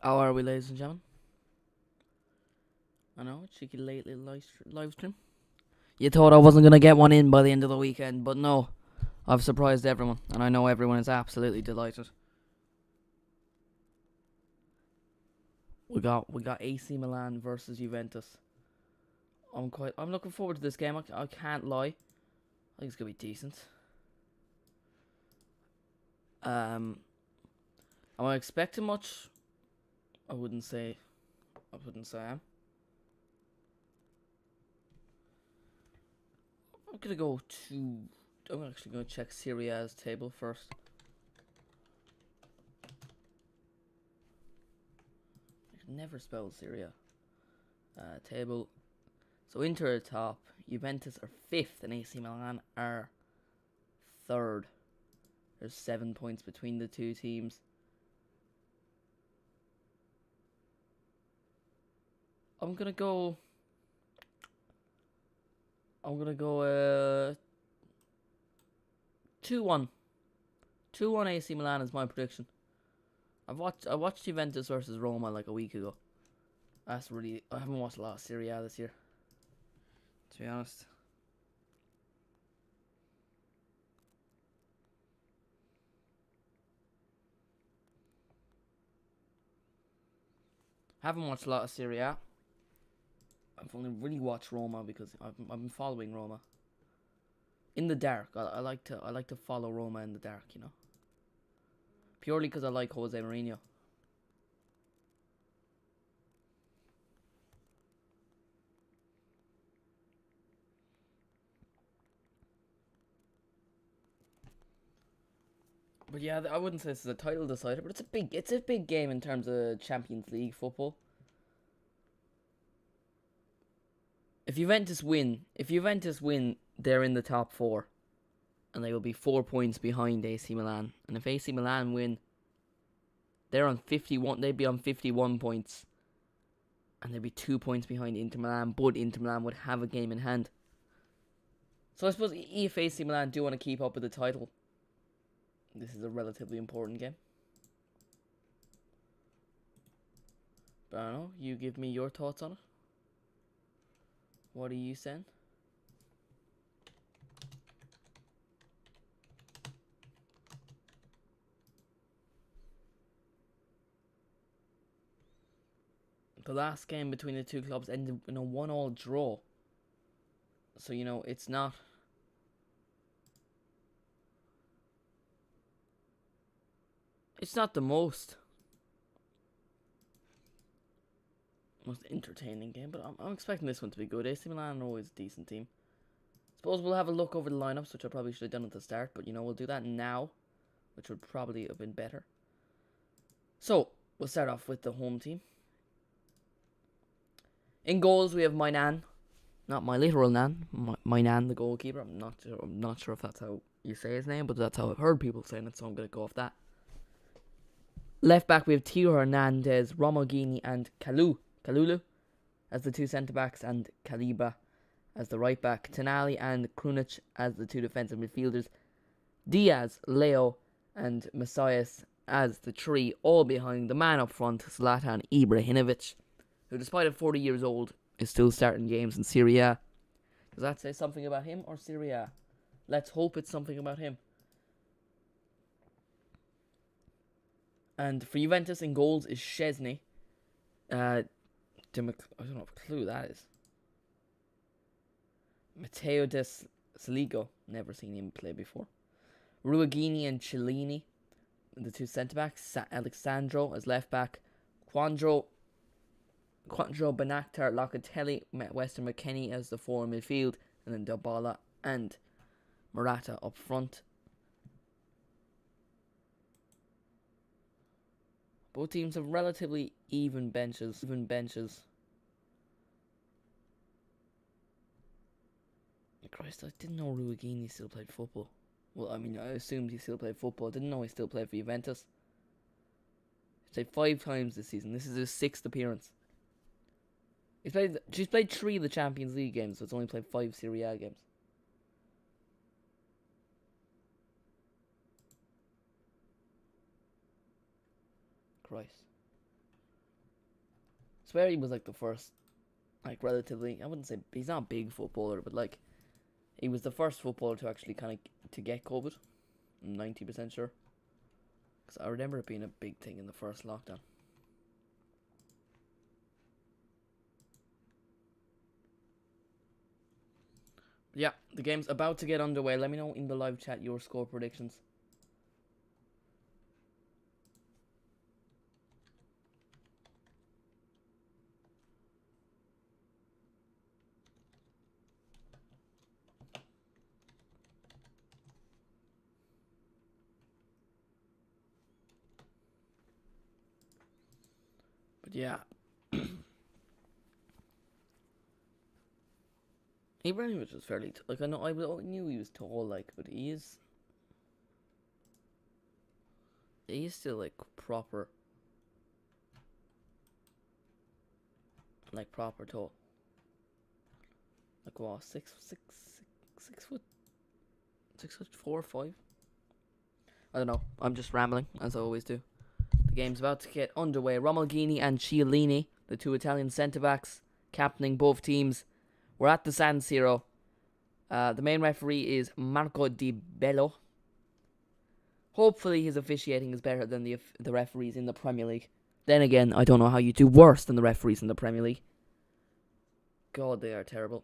How are we, ladies and gentlemen? I know, cheeky late little live stream. You thought I wasn't going to get one in by the end of the weekend, but no. I've surprised everyone, and I know everyone is absolutely delighted. We got AC Milan versus Juventus. I'm looking forward to this game. I can't lie. I think it's going to be decent. Am I expecting much? I wouldn't say I am. I'm actually going to check Serie A's table first. I can never spell Serie A. Table. So Inter are top, Juventus are 5th, and AC Milan are 3rd. There's 7 points between the two teams. I'm gonna go 2-1. 2-1 AC Milan is my prediction. I watched Juventus versus Roma like a week ago. I haven't watched a lot of Serie A this year, to be honest. Haven't watched a lot of Serie A. I've only really watched Roma because I've been following Roma. In the dark, I like to follow Roma in the dark, you know. Purely because I like Jose Mourinho. But yeah, I wouldn't say this is a title decider, but it's a big game in terms of Champions League football. If Juventus win, they're in the top 4, and they will be 4 points behind AC Milan. And if AC Milan win, they're on 51. They'd be on 51 points, and they'd be 2 points behind Inter Milan. But Inter Milan would have a game in hand. So I suppose if AC Milan do want to keep up with the title, this is a relatively important game. But I don't know. You give me your thoughts on it. What are you saying? The last game between the two clubs ended in a 1-1 draw. So, you know, it's not... It's not the most entertaining game, but I'm expecting this one to be good. AC Milan are always a decent team. Suppose we'll have a look over the lineups, which I probably should have done at the start, but you know, we'll do that now, which would probably have been better. So, we'll start off with the home team. In goals, we have my nan. Not my literal nan, my nan, the goalkeeper. I'm not sure if that's how you say his name, but that's how I've heard people saying it, so I'm going to go off that. Left back, we have Tio Hernandez, Romogini, and Kalulu as the two centre-backs, and Kaliba as the right-back. Tonali and Krunic as the two defensive midfielders. Diaz, Leo, and Messias as the three, all behind the man up front, Zlatan Ibrahimovic, who, despite at 40 years old, is still starting games in Serie A. Does that say something about him or Serie A? Let's hope it's something about him. And for Juventus, in goals is Szczesny. I don't know what clue that is. Matteo De Saligo. Never seen him play before. Ruagini and Cellini, the two centre-backs. Alexandro as left-back. Quandro Benatar, Locatelli, Weston McKennie as the four in midfield. And then Dybala and Morata up front. Both teams have relatively even benches. Christ, I didn't know Ruagini still played football. Well, I mean, I assumed he still played football. I didn't know he still played for Juventus. He's played 5 times this season. This is his 6th appearance. She's played 3 of the Champions League games, so it's only played 5 Serie A games. Christ. swear he was like the first, like relatively, I wouldn't say, he's not a big footballer, but like, he was the first footballer to actually kind of to get COVID. I'm 90% sure. Because I remember it being a big thing in the first lockdown. Yeah, the game's about to get underway. Let me know in the live chat your score predictions. But yeah. Ibrahimovic was fairly like I know I knew he was tall, like, but he's still like proper tall. Like what, 6 foot 4 or 5? I don't know. I'm just rambling as I always do. The game's about to get underway. Romolghini and Chiellini, the two Italian centre backs, captaining both teams. We're at the San Siro. The main referee is Marco Di Bello. Hopefully his officiating is better than the referees in the Premier League. Then again, I don't know how you do worse than the referees in the Premier League. God, they are terrible.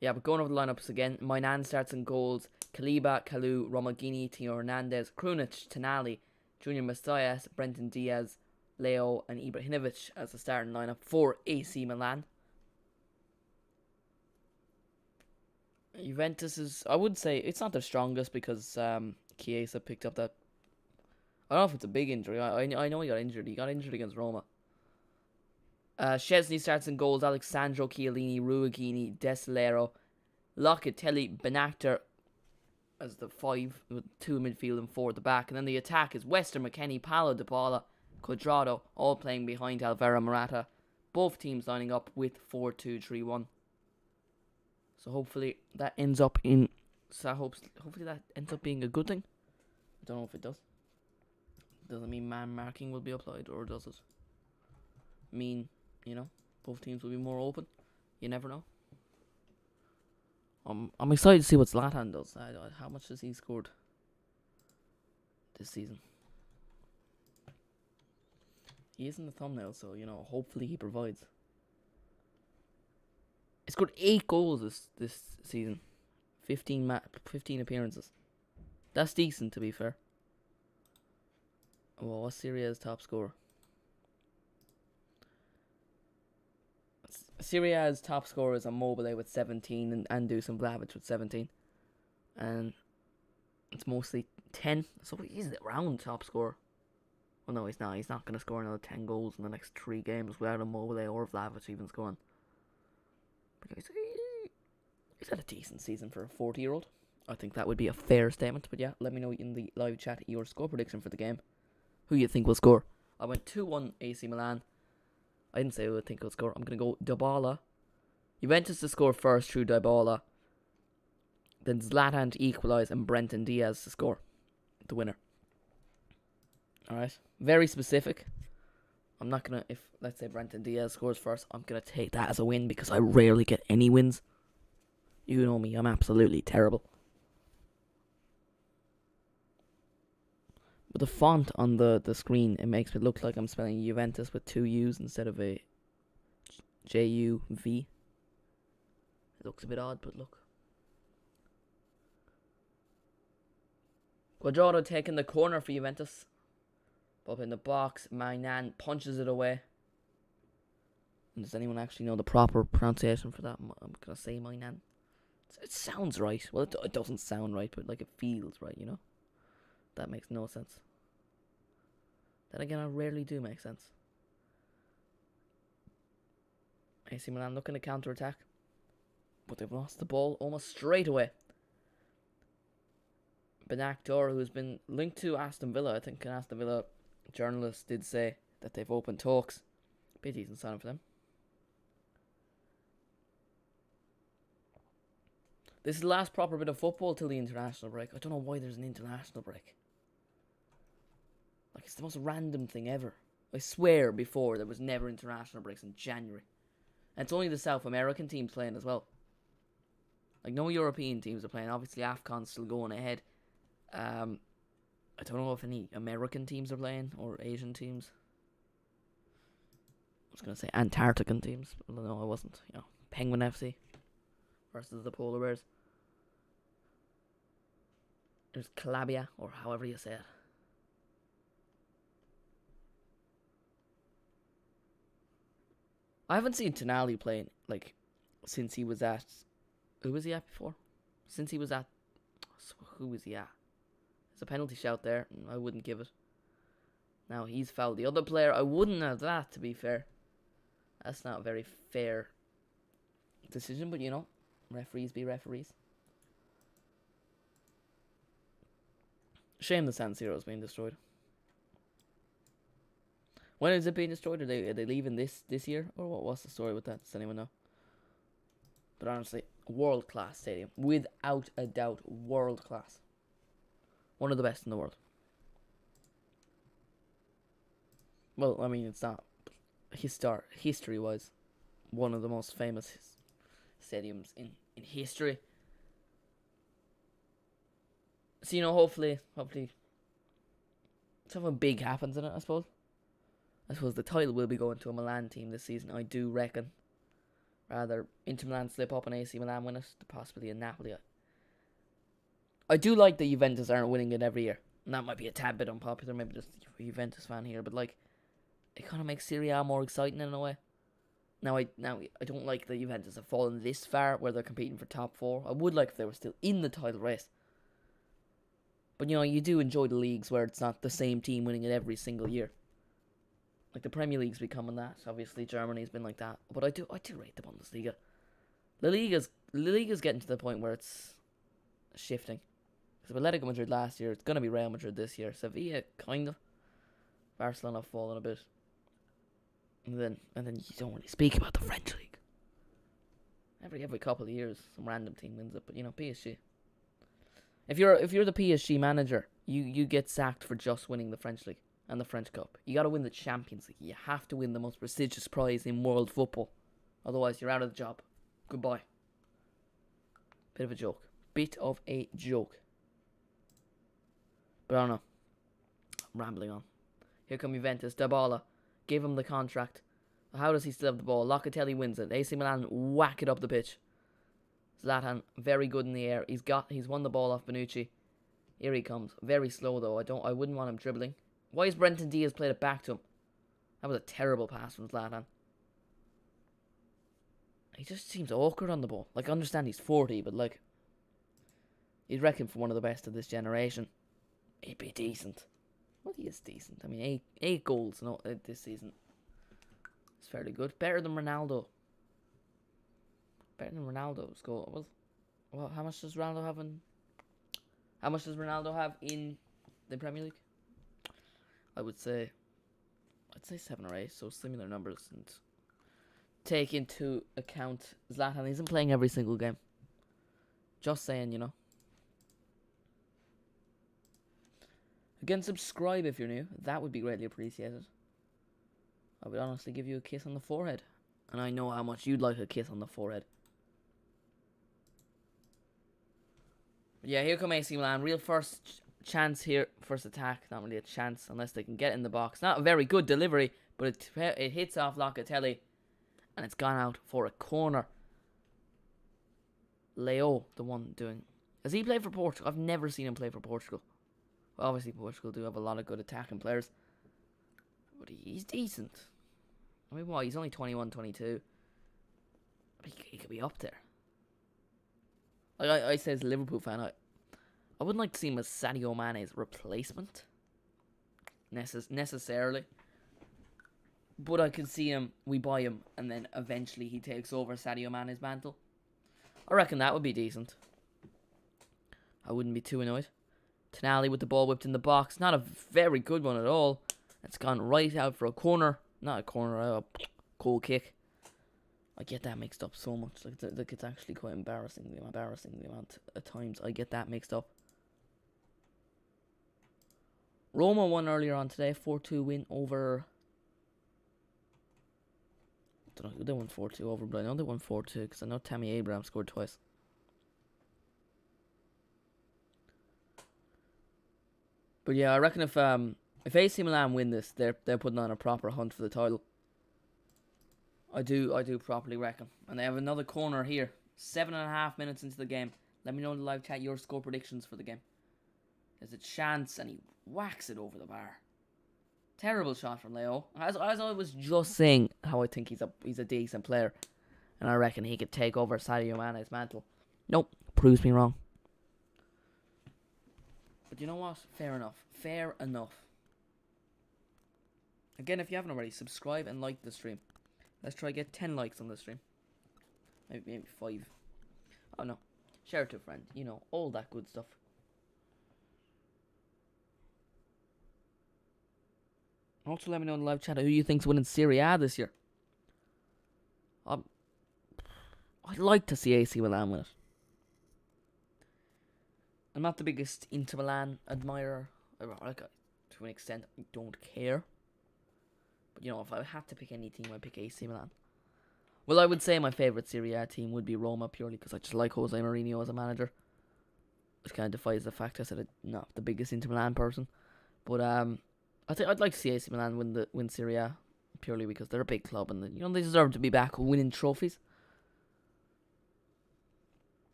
Yeah, but going over the lineups again. Milan starts in goals. Kaliba, Kalou, Romolghini, Tio Hernandez, Krunic, Tonali, Junior Messias, Brenton Diaz, Leo, and Ibrahimovic as the starting lineup for AC Milan. Juventus is, I would say, it's not their strongest because Chiesa picked up that. I don't know if it's a big injury. I know he got injured. He got injured against Roma. Szczesny starts in goals. Alexandro Chiellini, Ruigini, Deslero, Locatelli, Benactor as the 5 with 2 midfield and 4 at the back. And then the attack is Wester, McKennie, Paolo Dybala, Cuadrado, all playing behind Alvaro Morata. Both teams lining up with 4-2-3-1. So hopefully that ends up in. Hopefully that ends up being a good thing. I don't know if it does. Doesn't mean man marking will be applied, or does it mean, both teams will be more open? You never know. I'm excited to see what Zlatan does. How much has he scored this season? He is in the thumbnail, so hopefully he provides. He scored 8 goals this season, 15 appearances. That's decent, to be fair. Well, what's Serie A's top scorer? Serie A's top scorer is Immobile with 17 and Dusan Vlahovic with 17. And it's mostly 10. So he's around top scorer. Well, no, he's not. He's not going to score another 10 goals in the next 3 games without Immobile or Vlahovic even scoring. But he's had a decent season for a 40-year-old. I think that would be a fair statement. But yeah, let me know in the live chat your score prediction for the game. Who you think will score? I went 2-1 AC Milan. I didn't say who I think will score. I'm going to go Dybala. Juventus to score first through Dybala. Then Zlatan to equalise and Brenton Diaz to score. The winner. Alright. Very specific. I'm not going to, if let's say Brenton Diaz scores first, I'm going to take that as a win because I rarely get any wins. You know me, I'm absolutely terrible. But the font on the screen, it makes it look like I'm spelling Juventus with 2 U's instead of a J-U-V. It looks a bit odd, but look. Cuadrado taking the corner for Juventus. Up in the box, Milan punches it away. And does anyone actually know the proper pronunciation for that? I'm going to say Milan. It sounds right. Well, it doesn't sound right, but like it feels right, That makes no sense. Then again, I rarely do make sense. AC Milan looking to counter-attack. But they've lost the ball almost straight away. Benactor, who's been linked to Aston Villa, I think an Aston Villa journalist did say that they've opened talks. Be a decent sign for them. This is the last proper bit of football till the international break. I don't know why there's an international break. Like, it's the most random thing ever. I swear before there was never international breaks in January. And it's only the South American teams playing as well. Like, no European teams are playing. Obviously, AFCON's still going ahead. I don't know if any American teams are playing or Asian teams. I was going to say Antarctican teams, but no, I wasn't. You know, Penguin FC versus the Polar Bears. There's Calabria, or however you say it. I haven't seen Tonali playing, like, since he was at... Who was he at before? Since he was at... Who was he at? There's a penalty shout there. I wouldn't give it. Now he's fouled the other player. I wouldn't have that, to be fair. That's not a very fair decision, but you know, referees be referees. Shame the San Siro's being destroyed. When is it being destroyed? Are they leaving this year? Or what's the story with that? Does anyone know? But honestly, world class stadium. Without a doubt, world class. One of the best in the world. Well, I mean, it's not history wise, one of the most famous stadiums in history. So, you know, hopefully something big happens in it, I suppose. I suppose the title will be going to a Milan team this season, I do reckon. Rather, Inter Milan slip up and AC Milan win it, possibly in Napoli. I do like that Juventus aren't winning it every year. And that might be a tad bit unpopular, maybe just a Juventus fan here, but like, it kind of makes Serie A more exciting in a way. Now I don't like that Juventus have fallen this far where they're competing for top 4. I would like if they were still in the title race. But you know, you do enjoy the leagues where it's not the same team winning it every single year. Like the Premier League's becoming that. Obviously, Germany's been like that. But I do rate the Bundesliga. La Liga's getting to the point where it's shifting. Because with Atletico Madrid last year, it's going to be Real Madrid this year. Sevilla, kind of. Barcelona have fallen a bit. And then you don't really speak about the French league. Every couple of years, some random team wins it. But you know, PSG. If you're the PSG manager, you get sacked for just winning the French league and the French Cup. You got to win the Champions League. You have to win the most prestigious prize in world football. Otherwise, you're out of the job. Goodbye. Bit of a joke. But I don't know. I'm rambling on. Here come Juventus. Dybala. Give him the contract. How does he still have the ball? Locatelli wins it. AC Milan whack it up the pitch. Zlatan, very good in the air. He's won the ball off Bonucci. Here he comes. Very slow though. I wouldn't want him dribbling. Why has Brenton Diaz played it back to him? That was a terrible pass from Zlatan. He just seems awkward on the ball. Like, I understand he's 40, but like, you'd reckon for one of the best of this generation, he'd be decent. Well, he is decent. I mean, eight goals this season. It's fairly good. Better than Ronaldo. Better than Ronaldo's goal. Well, how much does Ronaldo have in the Premier League? I'd say 7 or 8, so similar numbers. And take into account Zlatan isn't playing every single game. Just saying, you know. Again, subscribe if you're new. That would be greatly appreciated. I would honestly give you a kiss on the forehead. And I know how much you'd like a kiss on the forehead. But yeah, here come AC Milan. Real first chance here. First attack. Not really a chance unless they can get in the box. Not a very good delivery, but it hits off Locatelli. And it's gone out for a corner. Leo, the one doing... Has he played for Portugal? I've never seen him play for Portugal. Well, obviously, Portugal do have a lot of good attacking players. But he's decent. I mean, what? He's only 21, 22. But he could be up there. Like I say as a Liverpool fan, I wouldn't like to see him as Sadio Mane's replacement. Necessarily. But I could see him, we buy him, and then eventually he takes over Sadio Mane's mantle. I reckon that would be decent. I wouldn't be too annoyed. Tonali with the ball whipped in the box. Not a very good one at all. It's gone right out for a corner. Not a corner, a goal kick. I get that mixed up so much. Like it's actually quite embarrassing the amount at times I get that mixed up. Roma won earlier on today. 4-2 win over don't know who they won 4-2 over, but I know they won 4-2 because I know Tammy Abraham scored twice. But yeah, I reckon if AC Milan win this, they're putting on a proper hunt for the title. I do properly reckon. And they have another corner here. 7.5 minutes into the game. Let me know in the live chat your score predictions for the game. There's a chance, and he whacks it over the bar. Terrible shot from Leo. As I was just saying, how I think he's a decent player, and I reckon he could take over Sadio Mane's mantle. Nope, proves me wrong. But you know what? Fair enough. Fair enough. Again, if you haven't already, subscribe and like the stream. Let's try to get 10 likes on the stream. Maybe 5. Oh no. Share it to a friend. You know, all that good stuff. Also, let me know in the live chat who you think's winning Serie A this year. I'd like to see AC Milan win it. I'm not the biggest Inter Milan admirer. Like, to an extent, I don't care. But, you know, if I had to pick any team, I'd pick AC Milan. Well, I would say my favourite Serie A team would be Roma, purely because I just like Jose Mourinho as a manager. It kind of defies the fact I said I'm not the biggest Inter Milan person. But I'd like to see AC Milan win Serie A, purely because they're a big club and you know they deserve to be back winning trophies.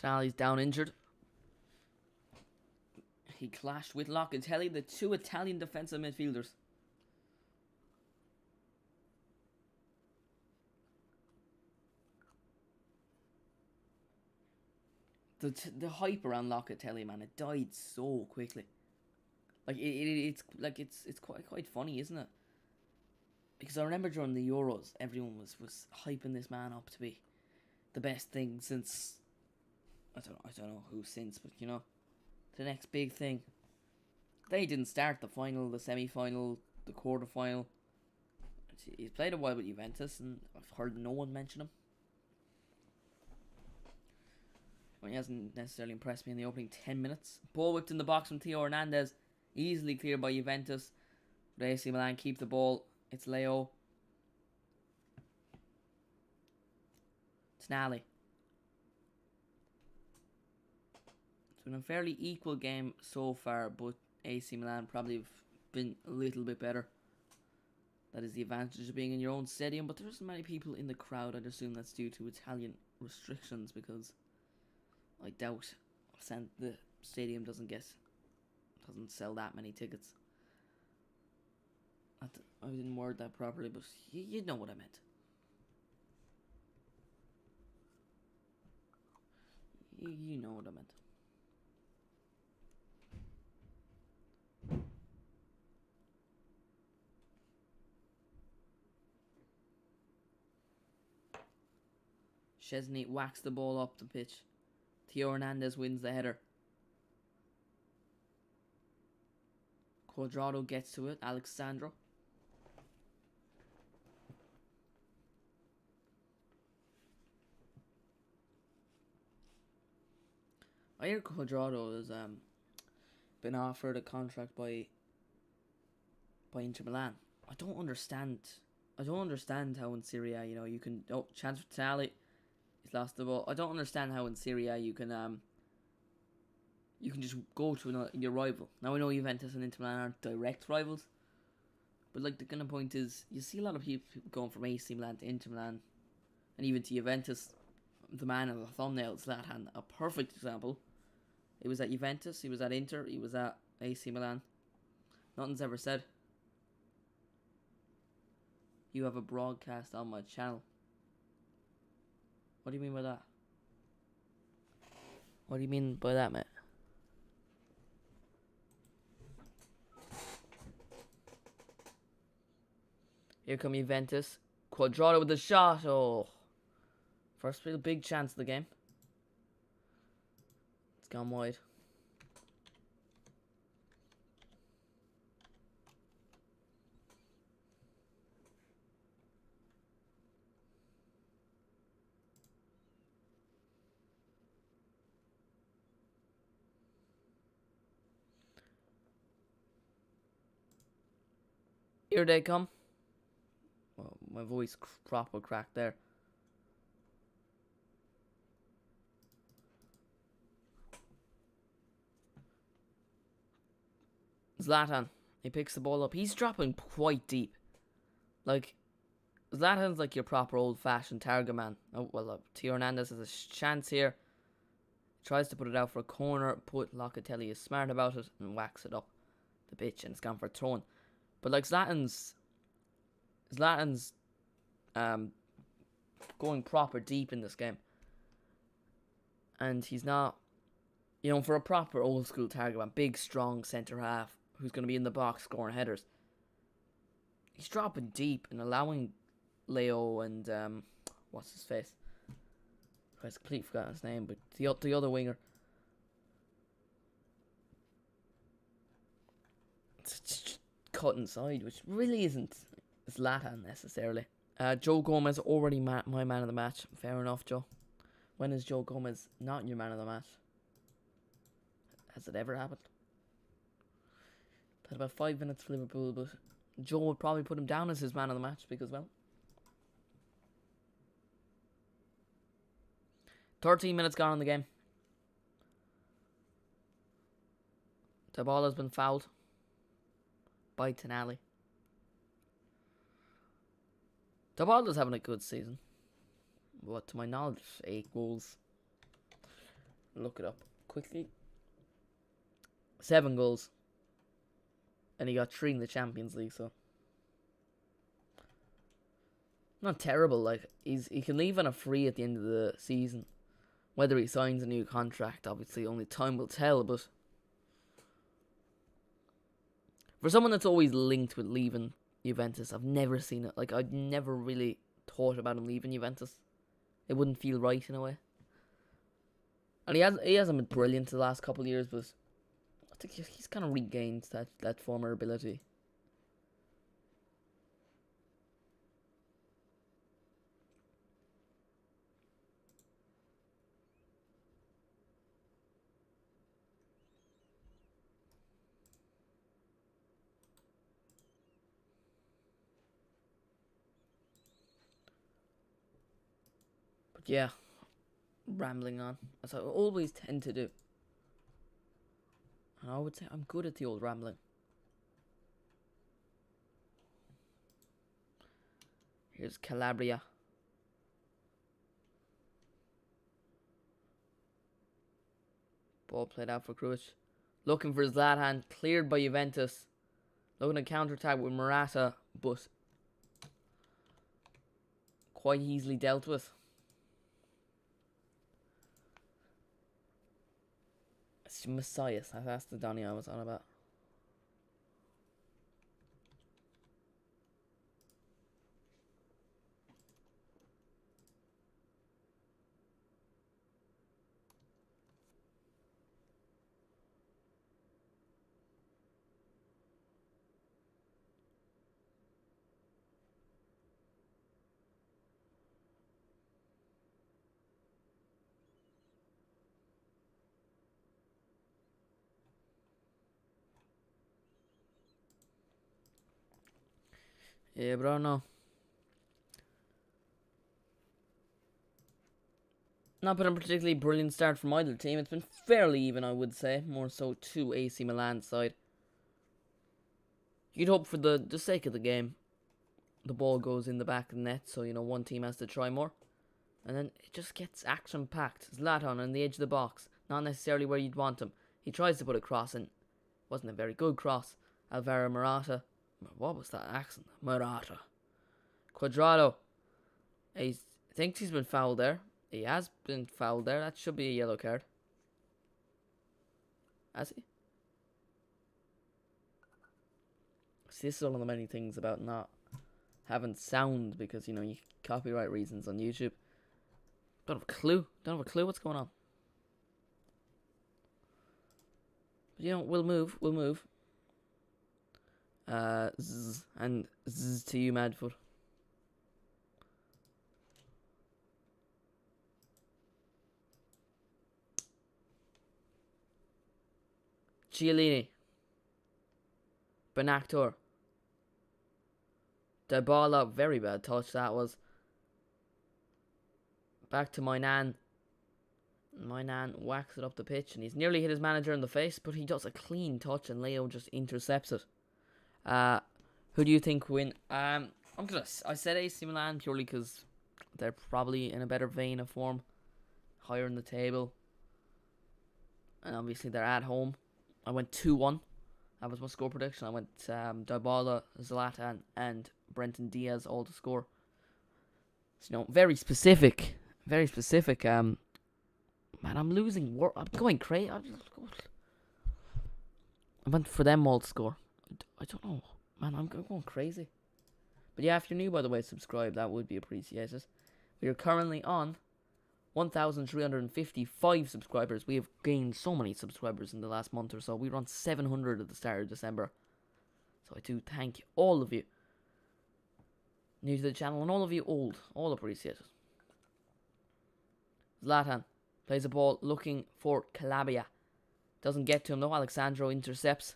Tonali's down injured. He clashed with Locatelli, the two Italian defensive midfielders. The hype around Locatelli, man, it died so quickly. Like it's quite funny, isn't it? Because I remember during the Euros, everyone was hyping this man up to be the best thing since I don't know who since, but you know, the next big thing. They didn't start the final, the semi-final, the quarter-final. He's played a while with Juventus, and I've heard no one mention him. Well, he hasn't necessarily impressed me in the opening 10 minutes. Ball whipped in the box from Theo Hernandez. Easily cleared by Juventus. But AC Milan keep the ball. It's Leo. Tonali. It's been a fairly equal game so far, but AC Milan probably have been a little bit better. That is the advantage of being in your own stadium, but there isn't many people in the crowd. I'd assume that's due to Italian restrictions, because I doubt the stadium doesn't sell that many tickets. I didn't word that properly, but you know what I meant. You know what I meant. Szczesny whacks the ball up the pitch. Theo Hernandez wins the header. Cuadrado gets to it. Alexandro. I hear Cuadrado has been offered a contract by Inter Milan. I don't understand how in Serie A, you know, you can chance for Tonali. He's lost the ball. I don't understand how in Serie A you can just go to your rival. Now I know Juventus and Inter Milan aren't direct rivals, but like the kind of point is, you see a lot of people going from AC Milan to Inter Milan, and even to Juventus. The man in the thumbnail, Zlatan, a perfect example. He was at Juventus, he was at Inter, he was at AC Milan. Nothing's ever said. You have a broadcast on my channel. What do you mean by that? What do you mean by that, mate? Here come Juventus. Cuadrado with the shot. Oh. First real big chance of the game. It's gone wide. Here they come. Well, my voice proper cracked there. Zlatan. He picks the ball up. He's dropping quite deep. Like, Zlatan's like your proper old-fashioned target man. Oh, well, Tio Hernandez has a chance here. Tries to put it out for a corner, but Locatelli is smart about it and whacks it up the pitch, and it's gone for a throw-in. But like Zlatan's going proper deep in this game, and he's not, for a proper old school target man, big strong centre half who's going to be in the box scoring headers. He's dropping deep and allowing Leo and what's his face? I completely forgot his name, but the other winger. It's just cut inside, which really isn't Zlatan necessarily. Joe Gomez already my man of the match. Fair enough, Joe. When is Joe Gomez not your man of the match? Has it ever happened? Played about 5 minutes for Liverpool, but Joe would probably put him down as his man of the match because, well, 13 minutes gone in the game. The ball has been fouled by Tonali. The ball is having a good season. But to my knowledge, 8 goals. Look it up quickly. 7 goals. And he got 3 in the Champions League, so not terrible. Like, he can leave on a free at the end of the season. Whether he signs a new contract, obviously only time will tell, but for someone that's always linked with leaving Juventus, I've never seen it. Like, I'd never really thought about him leaving Juventus. It wouldn't feel right in a way. And he hasn't been brilliant the last couple of years, but I think he's kind of regained that former ability. But yeah, rambling on, as I always tend to do. And I would say I'm good at the old rambling. Here's Calabria. Ball played out for Cruich. Looking for Zlatan. Cleared by Juventus. Looking to counter-attack with Morata, but quite easily dealt with. It's Messias. That's the Donny I was on about. Yeah, but I don't know. Not been a particularly brilliant start from either team. It's been fairly even, I would say. More so to AC Milan's side. You'd hope for the sake of the game, the ball goes in the back of the net, so, one team has to try more. And then it just gets action-packed. Zlatan on the edge of the box. Not necessarily where you'd want him. He tries to put a cross in. Wasn't a very good cross. Alvaro Morata. What was that accent? Morata. Quadrado. He thinks he's been fouled there. He has been fouled there. That should be a yellow card. Has he? See, this is one of the many things about not having sound because, you copyright reasons on YouTube. Don't have a clue. Don't have a clue what's going on. But, we'll move. We'll move. Zzz, and zzz to you, Madfoot. Chiellini. Benactor. Dybala, very bad touch that was. Back to Moynan. Moynan whacks it up the pitch, and he's nearly hit his manager in the face, but he does a clean touch, and Leo just intercepts it. Who do you think win? I said AC Milan purely because they're probably in a better vein of form, higher in the table, and obviously they're at home. I went 2-1. That was my score prediction. I went Dybala, Zlatan, and Brenton Diaz all to score. So, very specific. Very specific. Man, I'm losing. I'm going crazy. I went for them all to score. I don't know. Man, I'm going crazy. But yeah, if you're new, by the way, subscribe. That would be appreciated. We are currently on 1,355 subscribers. We have gained so many subscribers in the last month or so. We were on 700 at the start of December. So I do thank all of you new to the channel, and all of you old. All appreciated. Zlatan plays the ball looking for Calabria. Doesn't get to him though. Alexandro intercepts.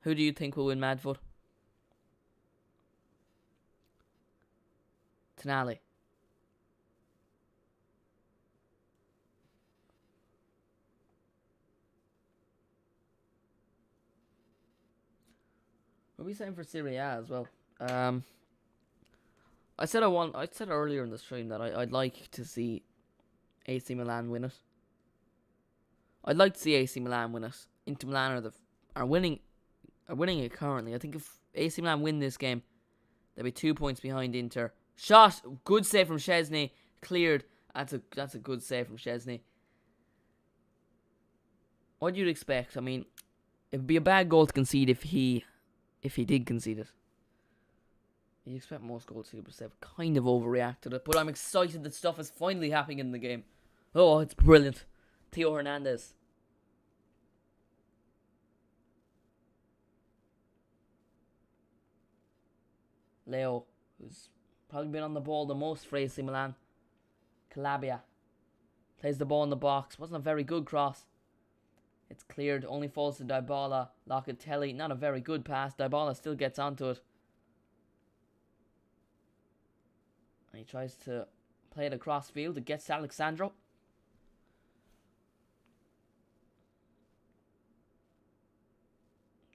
Who do you think will win Madfoot? Tonali. What are we saying for Serie A as well? I said earlier in the stream that I'd like to see AC Milan win it. I'd like to see AC Milan win it. Inter Milan are winning it currently. I think if AC Milan win this game, they'll be 2 points behind Inter. Shot, good save from Szczesny, cleared. That's a good save from Szczesny. What you'd expect? I mean, it'd be a bad goal to concede if he did concede it. You expect most goals to be saved. Kind of overreacted it, but I'm excited that stuff is finally happening in the game. Oh, it's brilliant. Theo Hernandez. Leo, who's probably been on the ball the most for AC Milan. Calabria plays the ball in the box. Wasn't a very good cross. It's cleared. Only falls to Dybala. Locatelli. Not a very good pass. Dybala still gets onto it. And he tries to play it across field. It gets to Alexandro.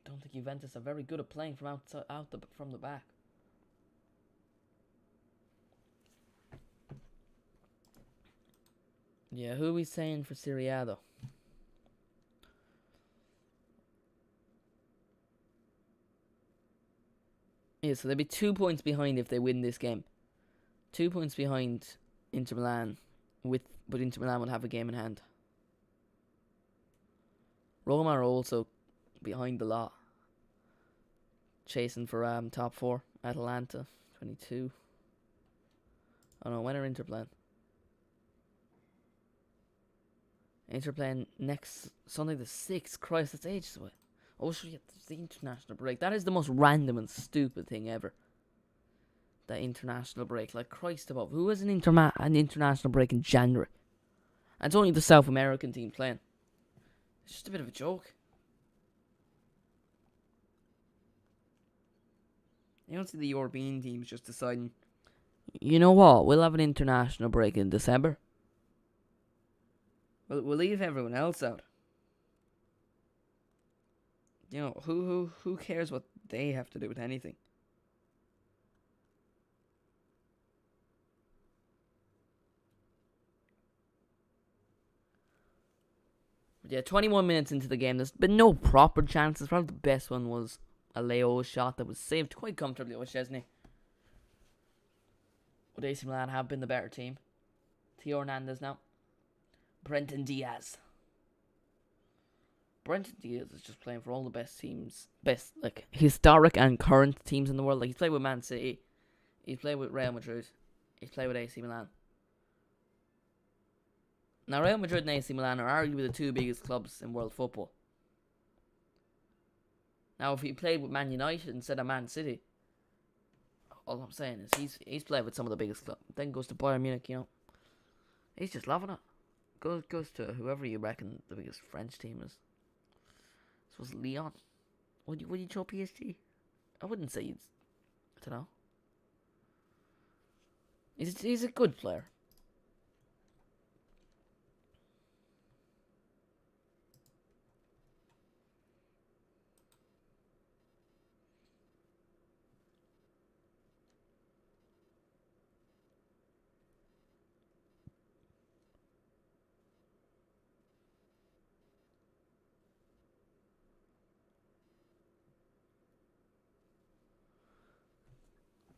Don't think Juventus are very good at playing from from the back. Yeah, who are we saying for Serie A though? Yeah, so they'll be 2 points behind if they win this game. 2 points behind Inter Milan, but Inter Milan will have a game in hand. Roma are also behind the lot, chasing for top 4. Atalanta 22. Oh no, when are Inter playing? Inter playing next Sunday the 6th. Christ, that's ages away. Oh, sure, yeah, there's the international break. That is the most random and stupid thing ever. The international break, like Christ above. Who has an international break in January? And it's only the South American team playing. It's just a bit of a joke. You don't see the European teams just deciding, you know what, we'll have an international break in December. We'll leave everyone else out. You know, who cares what they have to do with anything? But yeah, 21 minutes into the game, there's been no proper chances. Probably the best one was a Leo shot that was saved quite comfortably with Szczesny. But AC Milan have been the better team. Theo Hernandez now. Brenton Diaz. Brenton Diaz is just playing for all the best teams, like historic and current teams in the world. Like he's played with Man City, he's played with Real Madrid, he's played with AC Milan. Now Real Madrid and AC Milan are arguably the two biggest clubs in world football. Now if he played with Man United instead of Man City, all I'm saying is he's played with some of the biggest clubs. Then goes to Bayern Munich, you know. He's just loving it. Goes to whoever you reckon the biggest French team is. This was Lyon. Would you throw PSG? I wouldn't say I don't know. He's a good player.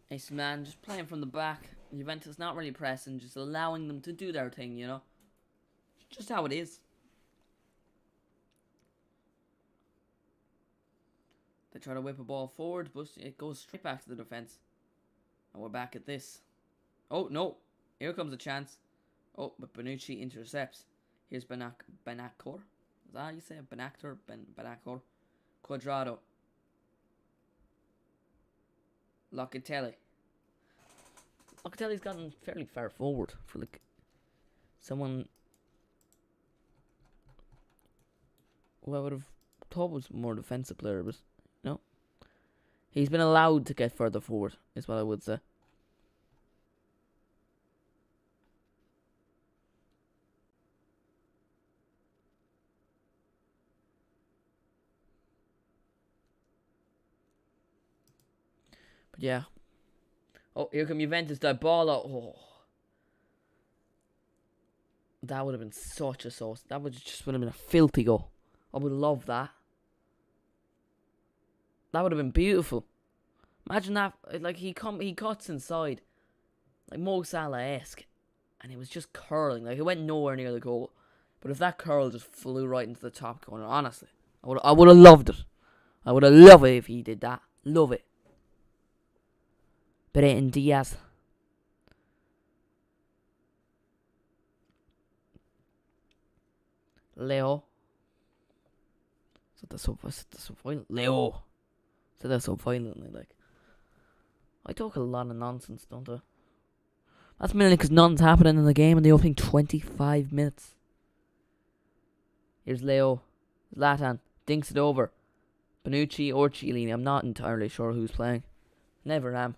AC Milan just playing from the back. Juventus not really pressing, just allowing them to do their thing, you know. Just how it is. They try to whip a ball forward, but it goes straight back to the defence. And we're back at this. Oh, no. Here comes a chance. Oh, but Bonucci intercepts. Here's Benacor. Is that how you say it? Benacor. Quadrado. Locatelli. Locatelli's gotten fairly far forward for like someone who I would have thought was a more defensive player, but no. He's been allowed to get further forward, is what I would say. But yeah. Oh, here come Juventus, the ball out. Oh. That would have been such a sauce. That would have been a filthy goal. I would love that. That would have been beautiful. Imagine that, like he cuts inside, like Mo Salah-esque, and it was just curling. Like it went nowhere near the goal, but if that curl just flew right into the top corner, honestly, I would have loved it. I would have loved it if he did that. Love it. Brayton Diaz. Leo. So that's so violent. Leo. So that's so violently, like. I talk a lot of nonsense, don't I? That's mainly because nothing's happening in the game in the opening 25 minutes. Here's Leo. Zlatan. Dinks it over. Bonucci or Chiellini. I'm not entirely sure who's playing. Never am.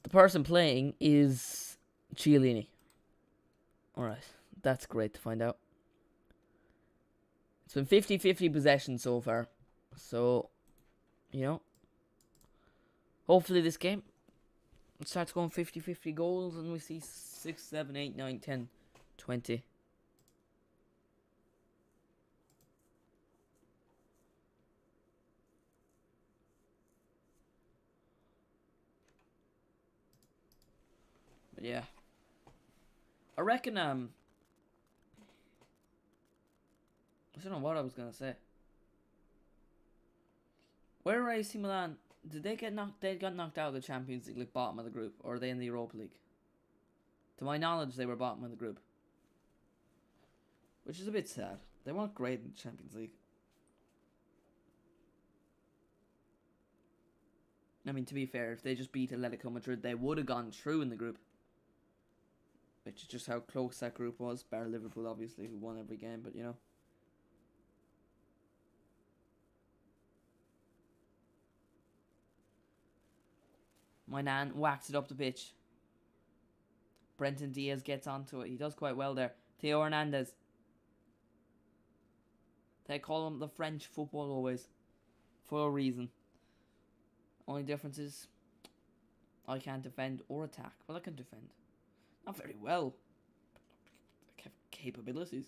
The person playing is Chiellini. Alright. That's great to find out. It's been 50-50 possession so far. So, you know, hopefully this game starts going 50-50 goals and we see 6, 7, 8, 9, 10, 20. But yeah. I reckon, I don't know what I was gonna say. Where are AC Milan? Did they get knocked? They got knocked out of the Champions League, like bottom of the group, or are they in the Europa League? To my knowledge, they were bottom of the group, which is a bit sad. They weren't great in the Champions League. I mean, to be fair, if they just beat Atletico Madrid, they would have gone through in the group. Which is just how close that group was. Bar Liverpool, obviously, who won every game, but you know. My nan whacks it up the pitch. Brenton Diaz gets onto it. He does quite well there. Theo Hernandez. They call him the French football always. For a reason. Only difference is I can't defend or attack. Well, I can defend. Not very well. I have capabilities.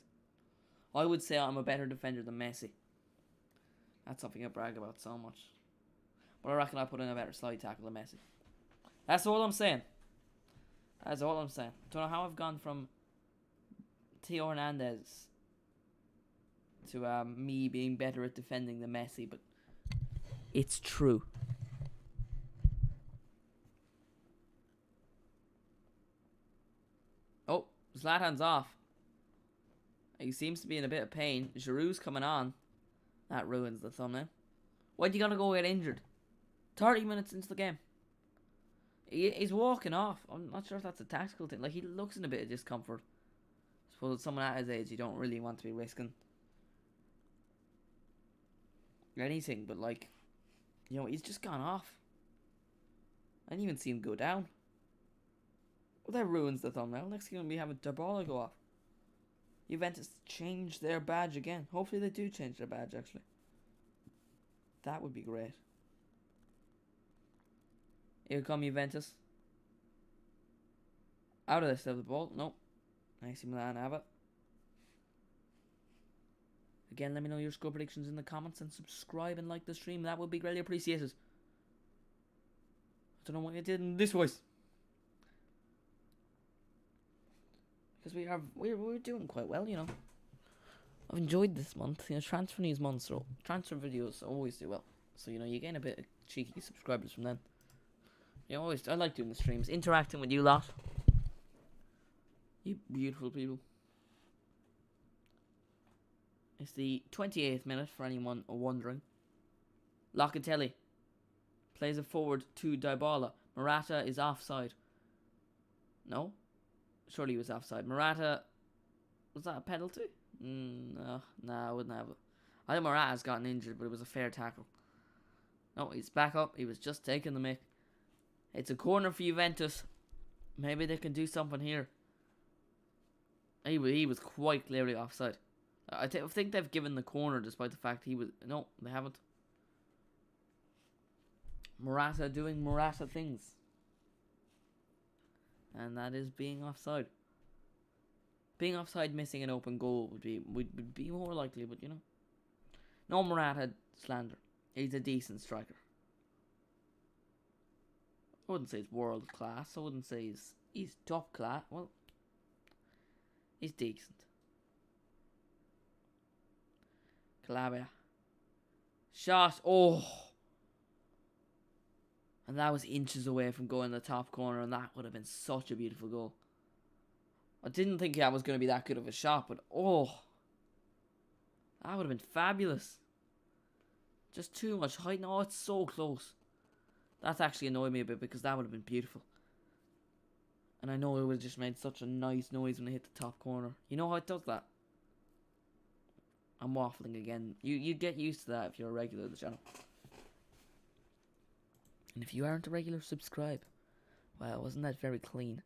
I would say I'm a better defender than Messi. That's something I brag about so much. But I reckon I put in a better slide tackle than Messi. That's all I'm saying. That's all I'm saying. Don't know how I've gone from Theo Hernandez to me being better at defending than Messi, but it's true. Oh, Zlatan's off. He seems to be in a bit of pain. Giroud's coming on. That ruins the thumbnail. Why'd you gotta go get injured? 30 minutes into the game. He's walking off. I'm not sure if that's a tactical thing. Like, he looks in a bit of discomfort. I suppose with someone at his age, you don't really want to be risking anything, but like, you know, he's just gone off. I didn't even see him go down. Well, that ruins the thumbnail. Next thing we have a Dybala go off. Juventus change their badge again. Hopefully they do change their badge, actually. That would be great. Here come Juventus. Out of this, have the ball. Nope. AC Milan have it. Again, let me know your score predictions in the comments and subscribe and like the stream. That would be greatly appreciated. I don't know what you did in this voice. Because we're doing quite well, you know. I've enjoyed this month. You know, transfer news months, so transfer videos always do well. So, you know, you gain a bit of cheeky subscribers from them. You know, I like doing the streams, interacting with you lot. You beautiful people. It's the 28th minute for anyone wondering. Locatelli plays it forward to Dybala. Morata is offside. No? Surely he was offside. Morata, was that a penalty? No, I wouldn't have it. I think Morata's gotten injured, but it was a fair tackle. No, he's back up. He was just taking the mick. It's a corner for Juventus. Maybe they can do something here. He was quite clearly offside. I think they've given the corner despite the fact he was... No, they haven't. Morata doing Morata things. And that is being offside. Being offside, missing an open goal would be more likely, but you know. No Morata slander. He's a decent striker. I wouldn't say he's world class. I wouldn't say he's top class. Well, he's decent. Calabria. Shot. Oh. And that was inches away from going in the top corner, and that would have been such a beautiful goal. I didn't think that was going to be that good of a shot, but oh. That would have been fabulous. Just too much height. No, it's so close. That's actually annoyed me a bit because that would have been beautiful. And I know it would have just made such a nice noise when it hit the top corner. You know how it does that? I'm waffling again. You get used to that if you're a regular of the channel. And if you aren't a regular, subscribe. Wow, wasn't that very clean?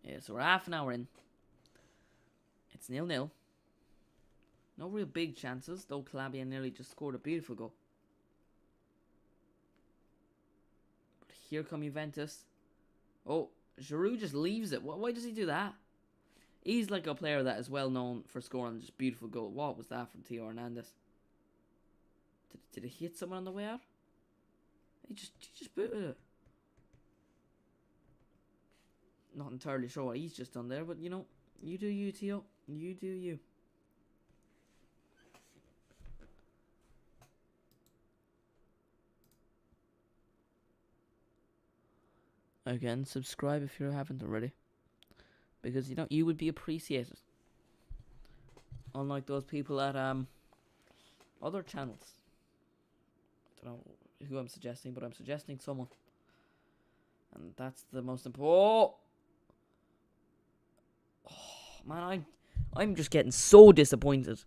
Yeah, so we're half an hour in. It's 0-0. No real big chances, though Calabria nearly just scored a beautiful goal. But here come Juventus. Oh, Giroud just leaves it. Why does he do that? He's like a player that is well known for scoring just beautiful goal. What was that from Theo Hernandez? Did he hit someone on the way out? He just booted it. Not entirely sure what he's just done there, but you know, you do you, Theo. You do you. Again, subscribe if you haven't already. Because, you know, you would be appreciated. Unlike those people at other channels. I don't know who I'm suggesting, but I'm suggesting someone. And that's the most important... Oh, man, I'm just getting so disappointed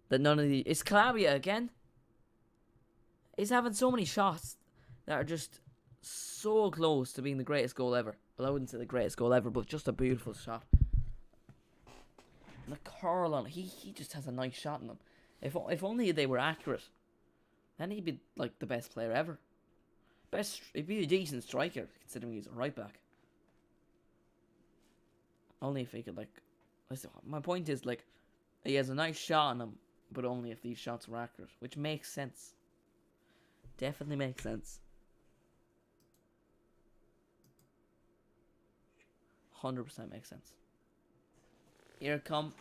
that none of the... It's Calabria again. He's having so many shots that are just so close to being the greatest goal ever. Well, I wouldn't say the greatest goal ever, but just a beautiful shot. And the curl on it, he just has a nice shot in him. If only they were accurate, then he'd be like the best player ever. He'd be a decent striker, considering he's a right back. Only if he could, like... Listen, my point is, like, he has a nice shot on him, but only if these shots were accurate, which makes sense. Definitely makes sense. 100% makes sense. Here it come.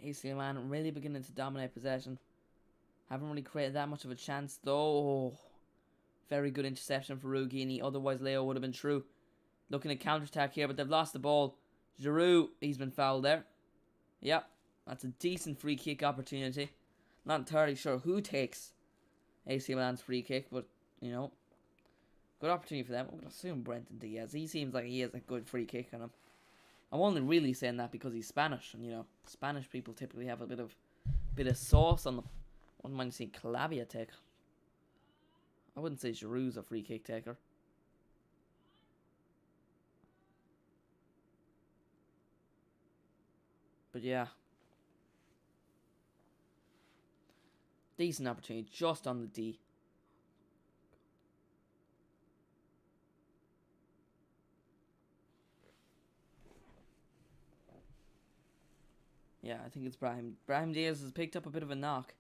AC Milan really beginning to dominate possession. Haven't really created that much of a chance though. Very good interception for Ruggini. Otherwise Leo would have been true. Looking at counter-attack here, but they've lost the ball. Giroud, he's been fouled there. Yep. That's a decent free kick opportunity. Not entirely sure who takes AC Milan's free kick, but, you know, good opportunity for them. I'm going to assume Brenton Diaz. He seems like he has a good free kick on him. I'm only really saying that because he's Spanish, and, you know, Spanish people typically have a bit of sauce on them. I wouldn't mind seeing Calabria take. I wouldn't say Giroud's a free kick taker. But yeah. Decent opportunity just on the D. Yeah, I think it's Brahim. Brahim Diaz has picked up a bit of a knock.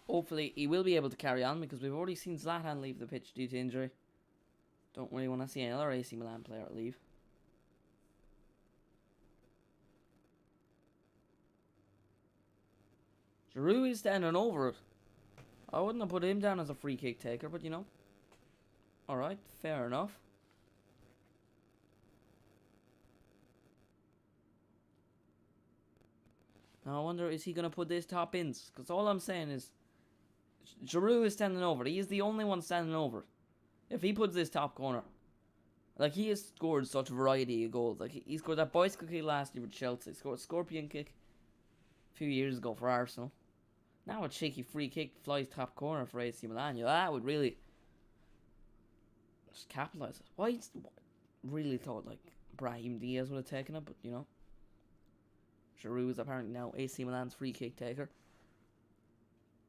Hopefully, he will be able to carry on because we've already seen Zlatan leave the pitch due to injury. Don't really want to see another AC Milan player leave. Giroud is standing over it. I wouldn't have put him down as a free kick taker, but you know. Alright, fair enough. Now I wonder, is he going to put this top ins? Because all I'm saying is, Giroud is standing over. He is the only one standing over. If he puts this top corner, like he has scored such a variety of goals. Like he scored that bicycle kick last year with Chelsea. He scored a scorpion kick a few years ago for Arsenal. Now a cheeky free kick flies top corner for AC Milan. Yeah, that would really just capitalise it. Why really thought like Brahim Diaz would have taken it, but you know. Giroud is apparently now AC Milan's free kick taker.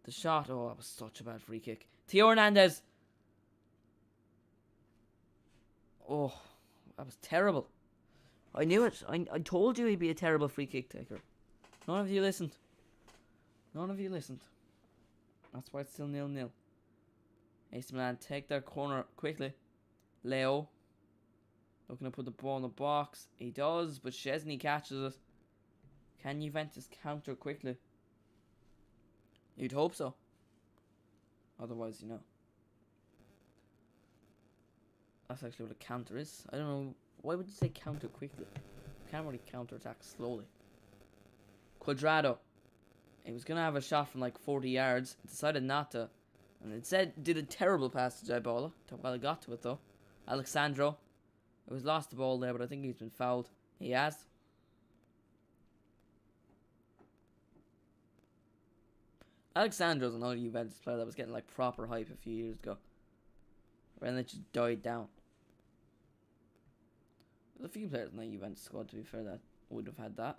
The shot, oh, that was such a bad free kick. Theo Hernandez. Oh, that was terrible. I knew it. I told you he'd be a terrible free kick taker. None of you listened. None of you listened. That's why it's still 0-0. AC Milan take their corner quickly. Leo looking to put the ball in the box. He does, but Szczesny catches it. Can Juventus counter quickly? You'd hope so. Otherwise, you know. That's actually what a counter is. I don't know. Why would you say counter quickly? You can't really counter attack slowly. Quadrado. He was going to have a shot from like 40 yards. Decided not to. And instead did a terrible pass to Dybala. Well, he got to it though. Alexandro. He was lost the ball there, but I think he's been fouled. He has. Alexandro's another Juventus player that was getting like proper hype a few years ago. And then it just died down. There's a few players in the Juventus squad, to be fair, that would have had that.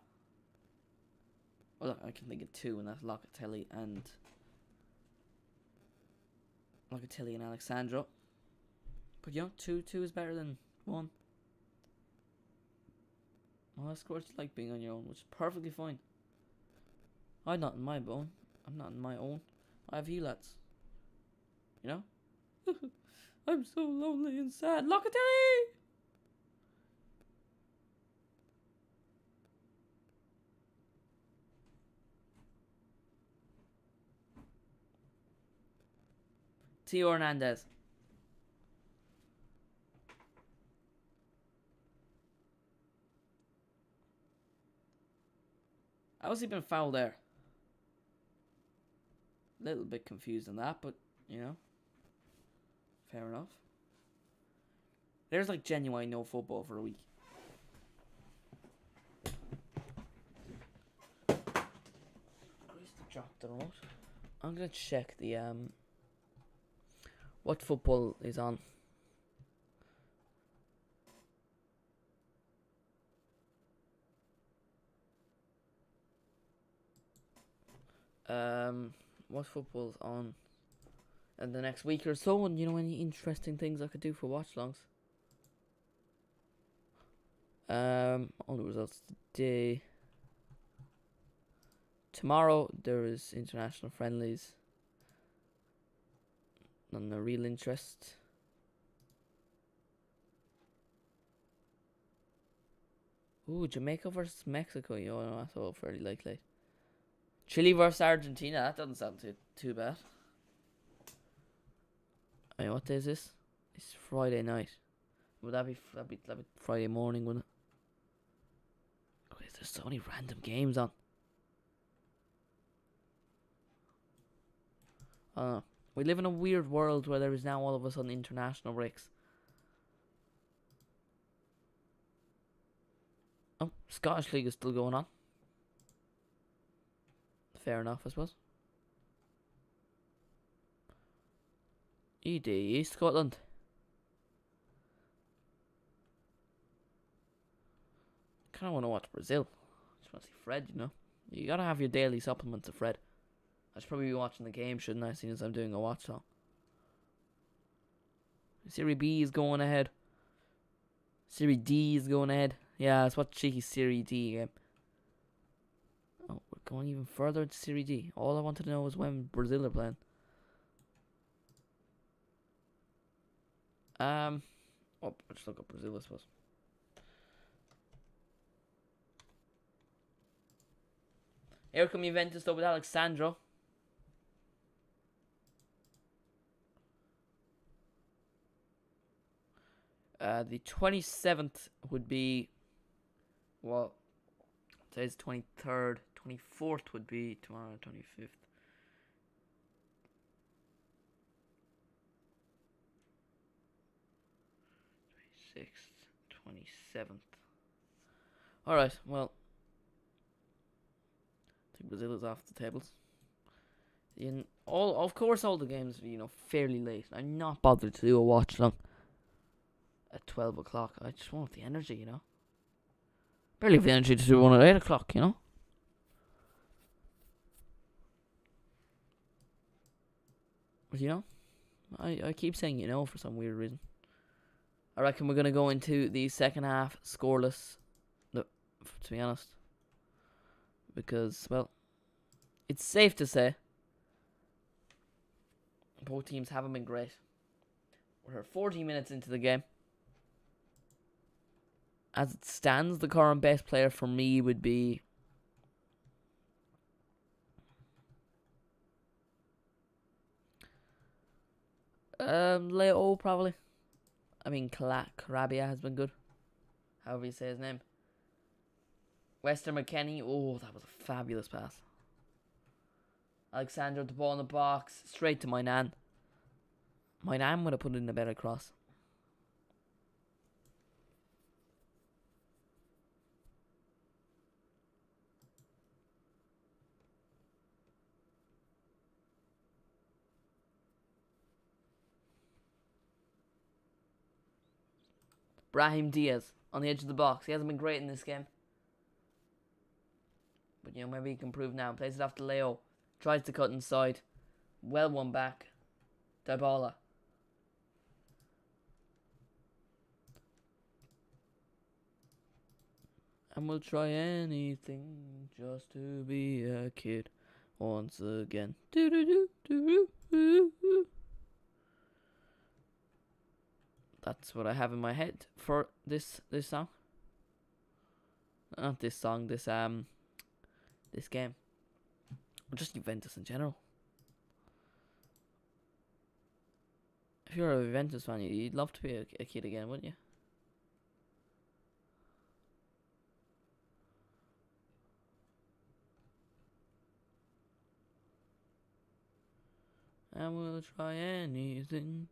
Well, I can think of two, and that's Locatelli and Alexandro. But you know, two is better than one. Well, that's what it's like being on your own, which is perfectly fine. I'm not in my bone. I'm not in my own. I have you lads. You know? I'm so lonely and sad. Locatelli! Theo Hernandez. How has he been fouled there? A little bit confused on that, but, you know. Fair enough. There's like genuine no football for a week. Drop the remote. I'm gonna check the what football is on. What football's on in the next week or so, and you know, any interesting things I could do for watch longs. All the results today. Tomorrow there is international friendlies. None of real interest. Ooh, Jamaica versus Mexico. You know, that's all fairly likely. Chile versus Argentina. That doesn't sound too bad. I mean, what day is this? It's Friday night. Would that'd be Friday morning, wouldn't it? Okay, there's so many random games on. I don't know. We live in a weird world where there is now all of a sudden international breaks. Oh, Scottish League is still going on. Fair enough, I suppose. ED, Scotland. Kind of want to watch Brazil. Just want to see Fred, you know. You gotta have your daily supplements of Fred. I should probably be watching the game, shouldn't I, seeing as I'm doing a watch song. Serie B is going ahead. Serie D is going ahead. Yeah, let's watch cheeky Serie D game. Oh, we're going even further into Serie D. All I wanted to know was when Brazil are playing. Oh, just look up Brazil, I suppose. Here come Juventus though with Alexandro. The 27th would be, well, today's 23rd. 24th would be tomorrow, 25th. Sixth, 27th. Alright, well, I think Brazil is off the tables. Of course, all the games are, fairly late. I'm not bothered to do a watch long at 12 o'clock. I just want the energy, Barely have the energy to do one at 8 o'clock, But, I keep saying for some weird reason. I reckon we're going to go into the second half scoreless, to be honest. Because, well, it's safe to say both teams haven't been great. We're 40 minutes into the game. As it stands, the current best player for me would be Leo, probably. I mean, Carabia has been good. However you say his name. Wester McKennie. Oh, that was a fabulous pass. Alexander, the ball in the box. Straight to my nan. My nan would have put in a better cross. Brahim Diaz on the edge of the box. He hasn't been great in this game. But, maybe he can improve now. Plays it off to Leo. Tries to cut inside. Well won back. Dybala. And we'll try anything just to be a kid once again. That's what I have in my head for this song. Not this song, this game. Or just Juventus in general. If you're a Juventus fan, you'd love to be a kid again, wouldn't you? And we'll try anything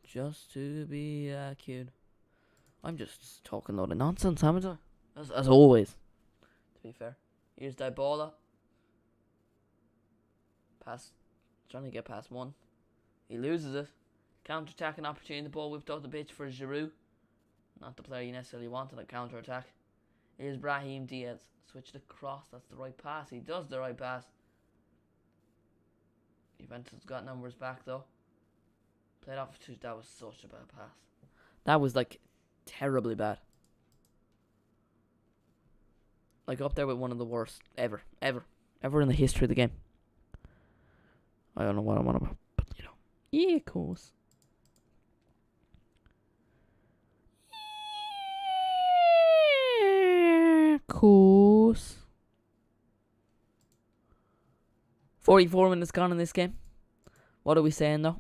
just to be a kid. I'm just talking a lot of nonsense, haven't I? As always. To be fair. Here's Dybala. Trying to get past one. He loses it. Counter-attacking opportunity. The ball whipped off the pitch for Giroud. Not the player you necessarily want on a counter-attack. Here's Brahim Diaz. Switched across. That's the right pass. He does the right pass. Juventus got numbers back though. Played off. That was such a bad pass. That was terribly bad. Up there with one of the worst ever in the history of the game. I don't know what I'm on about, but yeah, of course. course. 44 minutes gone in this game. What are we saying though?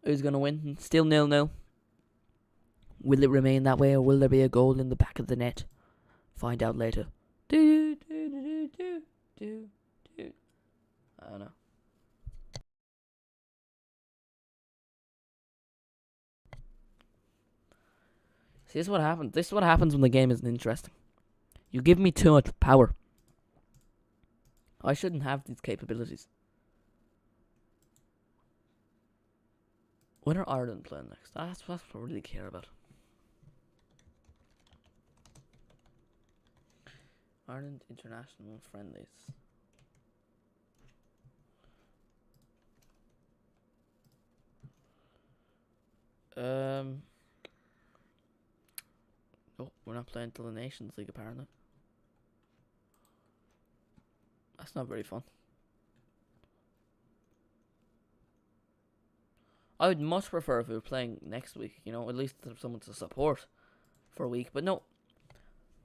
Who's going to win? Still 0-0. Will it remain that way, or will there be a goal in the back of the net? Find out later. I don't know. See, this is what happens. This is what happens when the game isn't interesting. You give me too much power. I shouldn't have these capabilities. When are Ireland playing next? That's what I really care about. Ireland international friendlies. Oh, we're not playing till the Nations League apparently. That's not very fun. I would much prefer if we were playing next week, you know, at least have someone to support for a week. But no,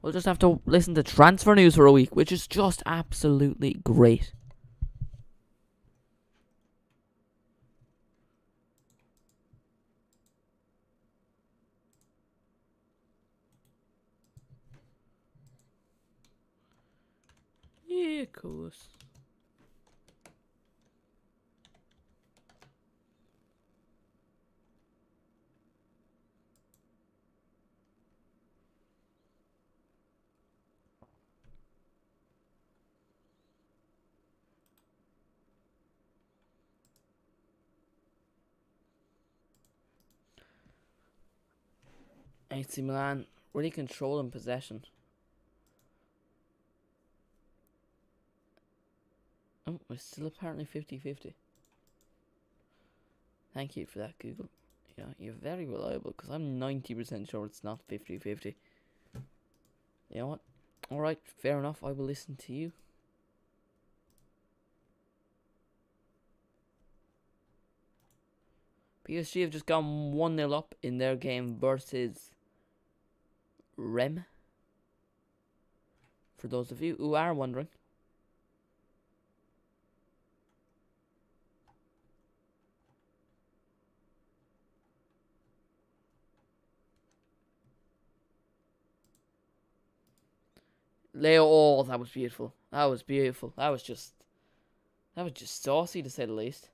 we'll just have to listen to transfer news for a week, which is just absolutely great. Yeah, of course. AC Milan really controlling possession. Oh, we're still apparently 50-50. Thank you for that, Google. Yeah, you're very reliable, because I'm 90% sure it's not 50-50. You know what? Alright, fair enough. I will listen to you. PSG have just gone 1-0 up in their game versus Rem. For those of you who are wondering. Leo, oh, that was beautiful. That was beautiful. That was just saucy, to say the least.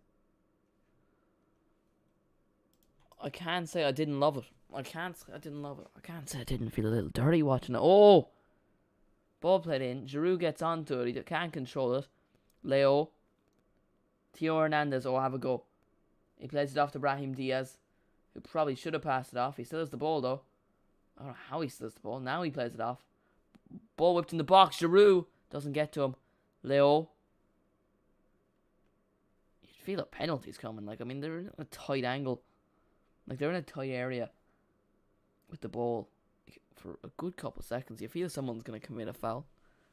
I can't say I didn't love it. I can't say I didn't love it. I can't say I didn't feel a little dirty watching it. Oh! Ball played in. Giroud gets onto it. He can't control it. Leo. Theo Hernandez. Oh, have a go. He plays it off to Brahim Diaz, who probably should have passed it off. He still has the ball, though. I don't know how he still has the ball. Now he plays it off. Ball whipped in the box. Giroud doesn't get to him. Leo. You feel a penalty's coming. Like, I mean, they're in a tight angle. Like, they're in a tight area with the ball for a good couple of seconds. You feel someone's going to commit a foul.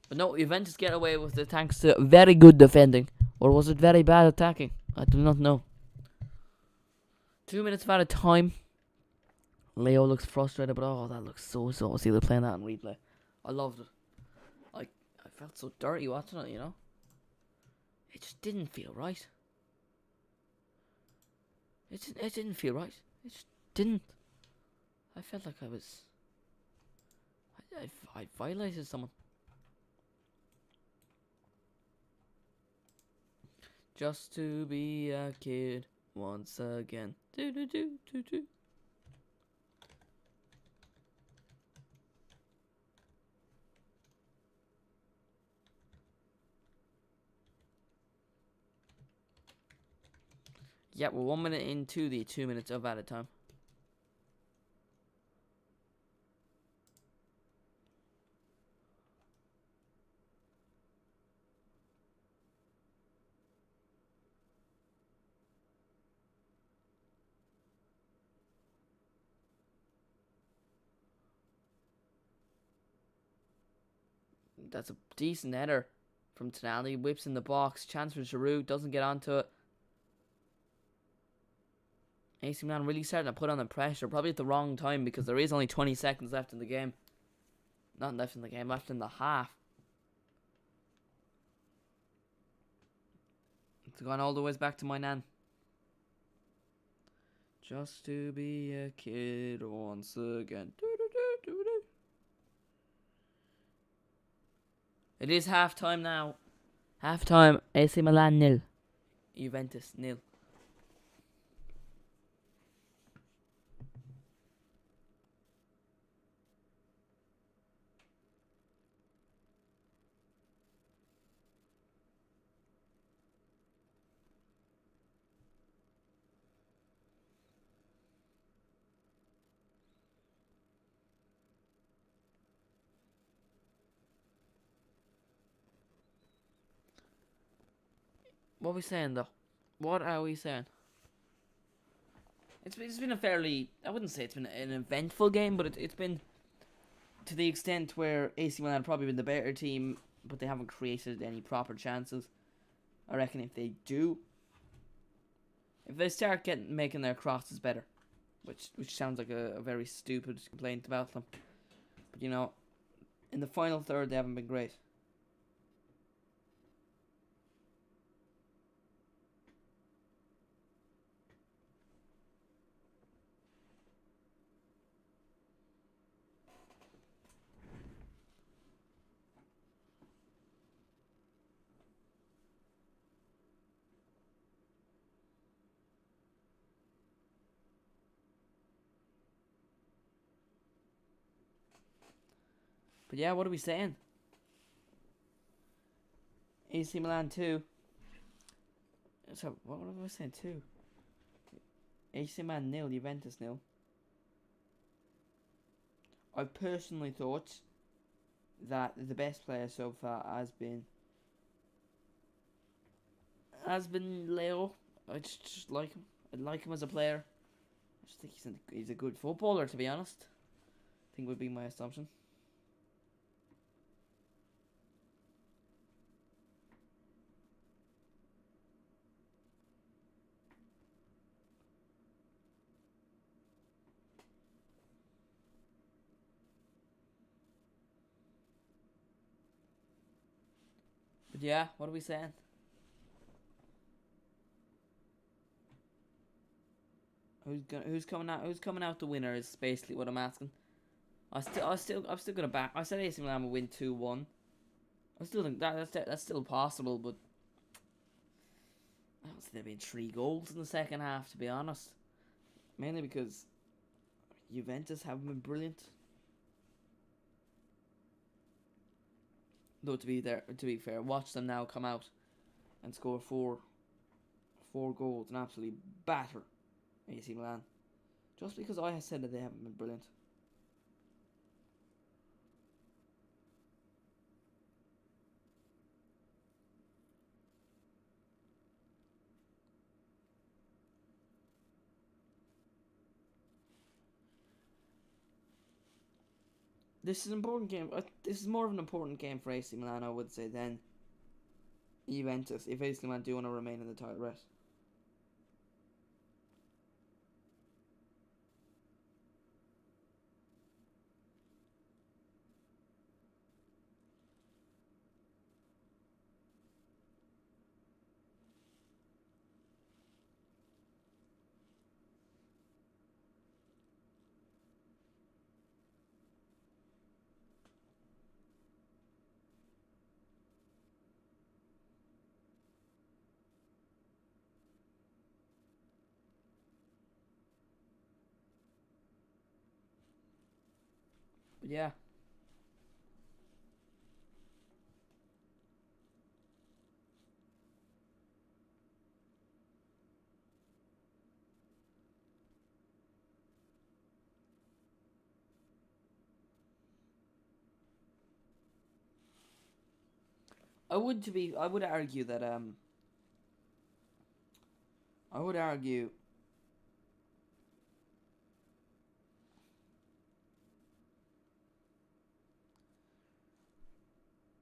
But no, Juventus get away with it thanks to very good defending. Or was it very bad attacking? I do not know. 2 minutes of added time. Leo looks frustrated, but oh, that looks so saucy. They're playing that on replay. I loved it. I felt so dirty watching it, you know? It just didn't feel right. It didn't feel right. It just didn't. I felt like I was... I violated someone. Just to be a kid once again. Do do do do do. Yeah, we're 1 minute into the 2 minutes of added time. That's a decent header from Tonali. Whips in the box. Chance for Giroud. Doesn't get onto it. AC Milan really starting to put on the pressure. Probably at the wrong time because there is only 20 seconds left in the game. Not left in the game, left in the half. It's gone all the way back to my nan. Just to be a kid once again. It is half time now. Half time. AC Milan 0. Juventus 0. What are we saying though? What are we saying? It's been a fairly, I wouldn't say it's been an eventful game, but it's been to the extent where AC Milan have probably been the better team, but they haven't created any proper chances. I reckon if they start making their crosses better, which sounds like a very stupid complaint about them, but you know, in the final third they haven't been great. But yeah, what are we saying? AC Milan 2. So, what was I saying? 2. AC Milan 0, Juventus 0. I personally thought that the best player so far has been Leo. I just like him. I like him as a player. I just think he's a good footballer, to be honest. I think would be my assumption. But yeah, what are we saying? Who's coming out? Who's coming out the winner is basically what I'm asking. I'm still gonna back. I said AC Milan will win 2-1. I still think that's still possible, but I don't think there've been 3 goals in the second half, to be honest. Mainly because Juventus haven't been brilliant. Though to be fair, watch them now come out and score four goals and absolutely batter AC Milan. Just because I have said that they haven't been brilliant. This is an important game. This is more of an important game for AC Milan, I would say, than Juventus. If AC Milan do want to remain in the title race. But yeah. I would argue that I would argue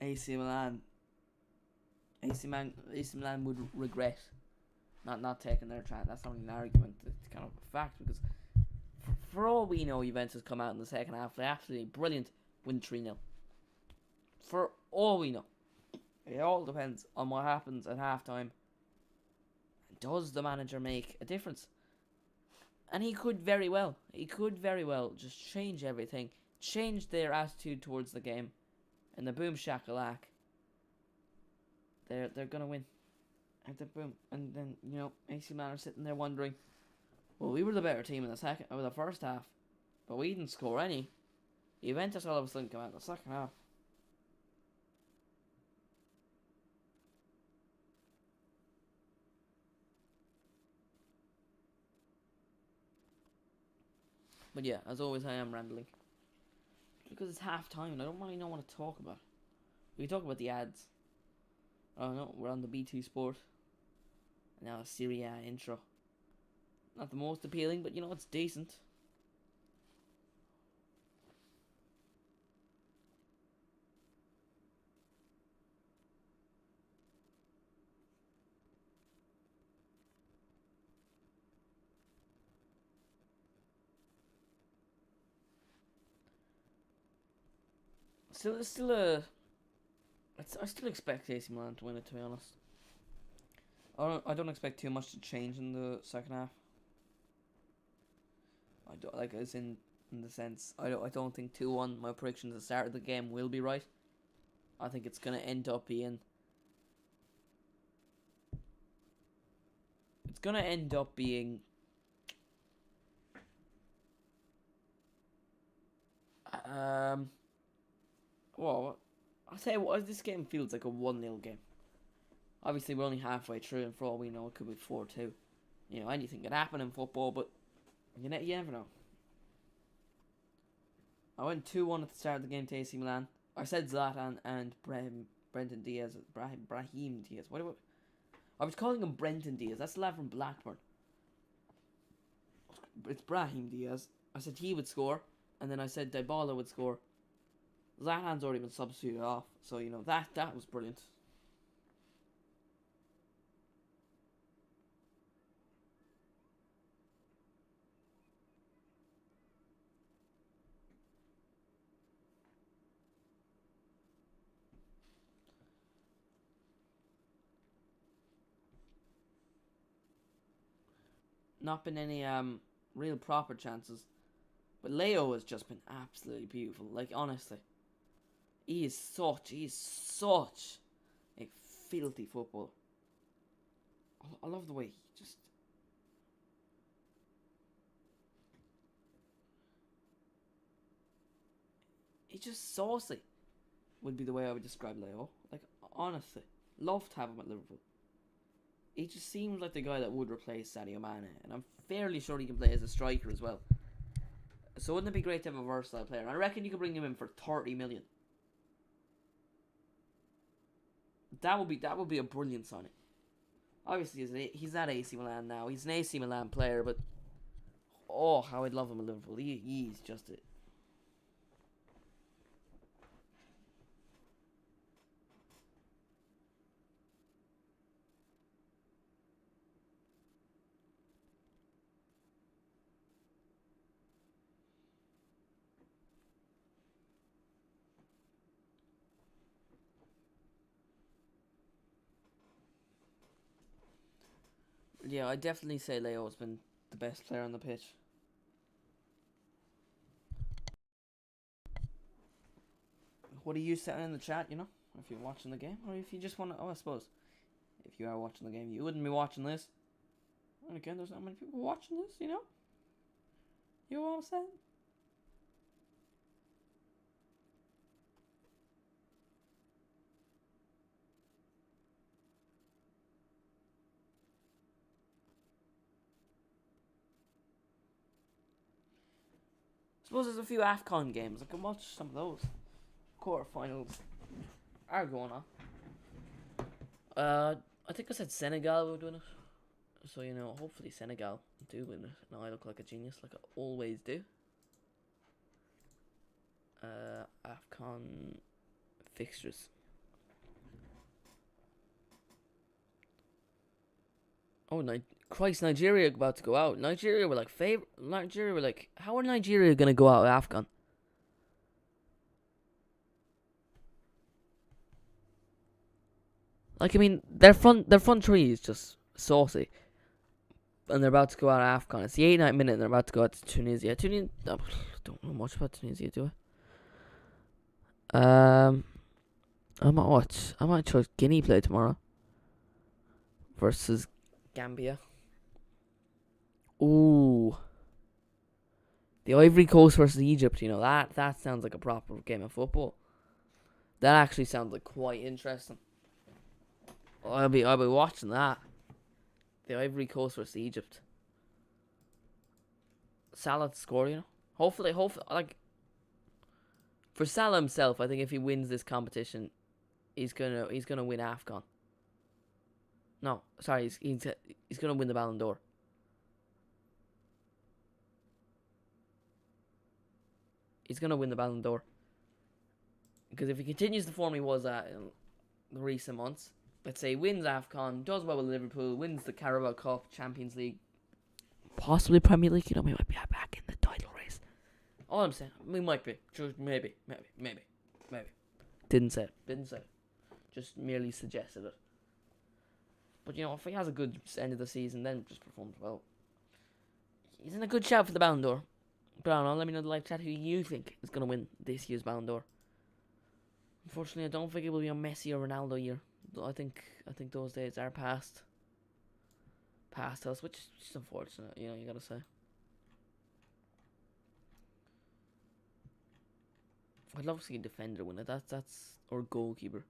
AC Milan AC Milan would regret not taking their chance. That's not an argument. It's kind of a fact because for all we know, Juventus come out in the second half. They're absolutely brilliant. win 3-0. For all we know. It all depends on what happens at halftime. Does the manager make a difference? And he could very well. He could very well just change everything. Change their attitude towards the game. And the boom shakalak. They're gonna win. And the boom. And then, AC Milan are sitting there wondering, well, we were the better team in the first half. But we didn't score any. Juventus all of a sudden come out in the second half. But yeah, as always, I am rambling. Because it's half time and I don't really know what to talk about. We talk about the ads. Oh no, we're on the B2 Sport. And now a Serie A intro. Not the most appealing, but it's decent. I still expect AC Milan to win it, to be honest. I don't expect too much to change in the second half. I don't like as in the sense I don't think 2-1. My predictions at the start of the game will be right. I think it's gonna end up being. It's gonna end up being. Well, I'll tell you what. This game feels like a 1-0 game. Obviously, we're only halfway through, and for all we know, it could be 4-2. Anything can happen in football, but you never know. I went 2-1 at the start of the game to AC Milan. I said Zlatan and Brenton Diaz. Brahim Diaz. I was calling him Brenton Diaz. That's the lad from Blackburn. It's Brahim Diaz. I said he would score, and then I said Dybala would score. Zlatan's already been substituted off, so that was brilliant. Not been any real proper chances, but Leo has just been absolutely beautiful. Like, honestly, he is such a filthy footballer. I love the way he just. He's just saucy, would be the way I would describe Leo. Like, honestly, love to have him at Liverpool. He just seems like the guy that would replace Sadio Mane, and I'm fairly sure he can play as a striker as well. So wouldn't it be great to have a versatile player? I reckon you could bring him in for 30 million. That would be a brilliant signing. Obviously, he's at AC Milan now. He's an AC Milan player, but oh, how I'd love him at Liverpool. He's just it. Yeah, I definitely say Leo's been the best player on the pitch. What are you saying in the chat, if you're watching the game, or if you just want to, I suppose, if you are watching the game, you wouldn't be watching this. And again, there's not many people watching this, You know what I'm saying? I suppose there's a few AFCON games. I can watch some of those. Quarterfinals are going on. I think I said Senegal were doing it. So, hopefully Senegal do win it. Now I look like a genius, like I always do. AFCON fixtures. Oh, Christ, Nigeria about to go out. Nigeria were like, how are Nigeria gonna go out of AFCON? Like, I mean, their front three is just saucy, and they're about to go out of AFCON. It's the 89th minute, and they're about to go out to Tunisia. Tunisia, I don't know much about Tunisia, do I? I might choose Guinea play tomorrow versus Gambia. Ooh, the Ivory Coast versus Egypt. You know, that sounds like a proper game of football. That actually sounds like quite interesting. I'll be watching that. The Ivory Coast versus Egypt. Salah to score, you know. Hopefully, like, for Salah himself, I think if he wins this competition, he's gonna win AFCON. No, sorry, he's gonna win the Ballon d'Or. He's gonna win the Ballon d'Or because if he continues the form he was at in the recent months, let's say he wins AFCON, does well with Liverpool, wins the Carabao Cup, Champions League, possibly Premier League, you know, we might be back in the title race. All I'm saying, we might be. Just maybe. Didn't say it. Just merely suggested it. But, you know, if he has a good end of the season, then just performs well. He's in a good shout for the Ballon d'Or. But I don't know, let me know in the live chat who you think is going to win this year's Ballon d'Or. Unfortunately, I don't think it will be a Messi or Ronaldo year. I think those days are past us, which is unfortunate, you know, you gotta say. I'd love to see a defender win it. That's or goalkeeper.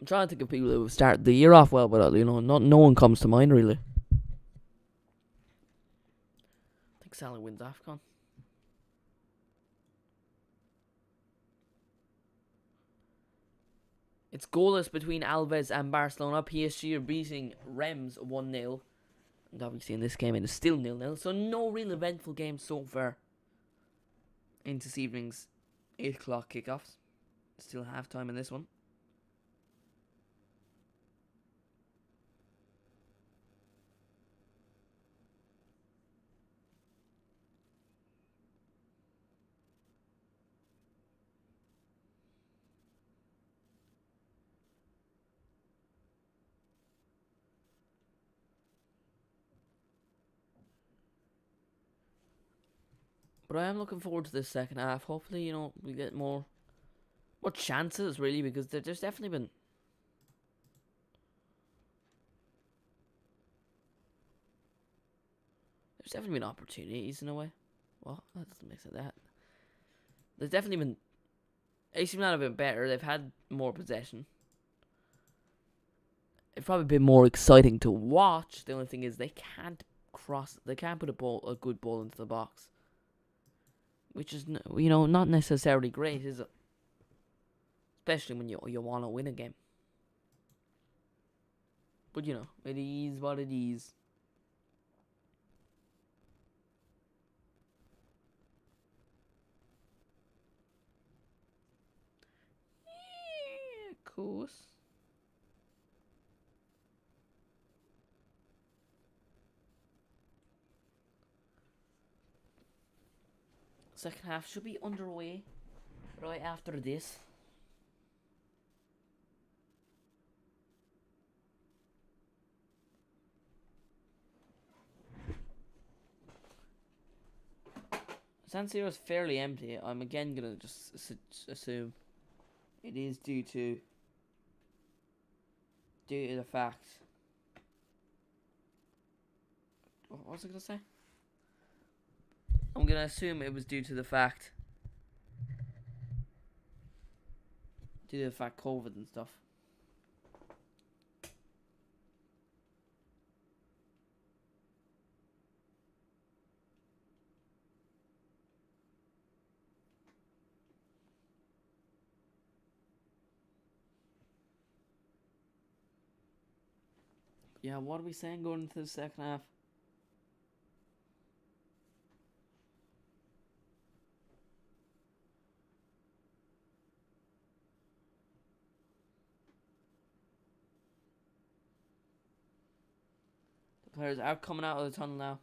I'm trying to think of people who have started the year off well, but you know, no one comes to mind really. I think Salah wins AFCON. It's goalless between Alves and Barcelona. PSG are beating Reims 1-0. And obviously in this game it is still 0-0. So no real eventful game so far into this evening's 8 o'clock kickoffs. Still half time in this one. But I am looking forward to this second half. Hopefully, you know, we get more chances, really, because there's definitely been... There's definitely been opportunities, in a way. Well, that doesn't make sense. There's definitely been... AC Milan have been better. They've had more possession. It's probably been more exciting to watch. The only thing is they can't put a good ball into the box. Which is, you know, not necessarily great, is it? Especially when you want to win a game. But, you know, it is what it is. Yeah, of course. Second half should be underway right after this. San Siro is fairly empty. I'm again gonna just assume it is due to the fact. What was I gonna say? I'm gonna assume it was due to the fact COVID and stuff. Yeah, what are we saying going into the second half? players are coming out of the tunnel now.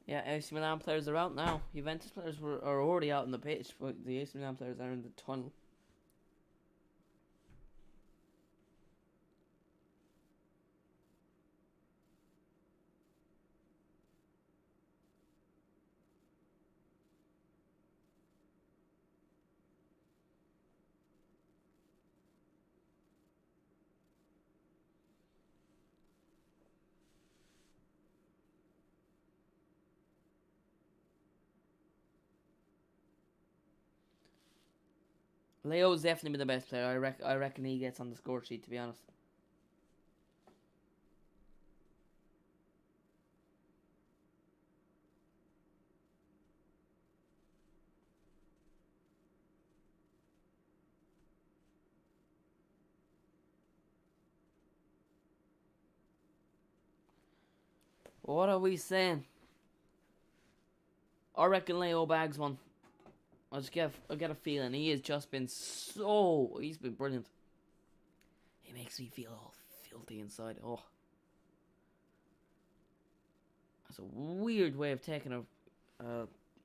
Yeah, AC Milan players are out now. Juventus players are already out on the pitch, but the AC Milan players are in the tunnel. Leo's definitely been the best player. I reckon he gets on the score sheet, to be honest. What are we saying? I reckon Leo bags one. I get a feeling he has just been he's been brilliant. He makes me feel all filthy inside. Oh, that's a weird way of taking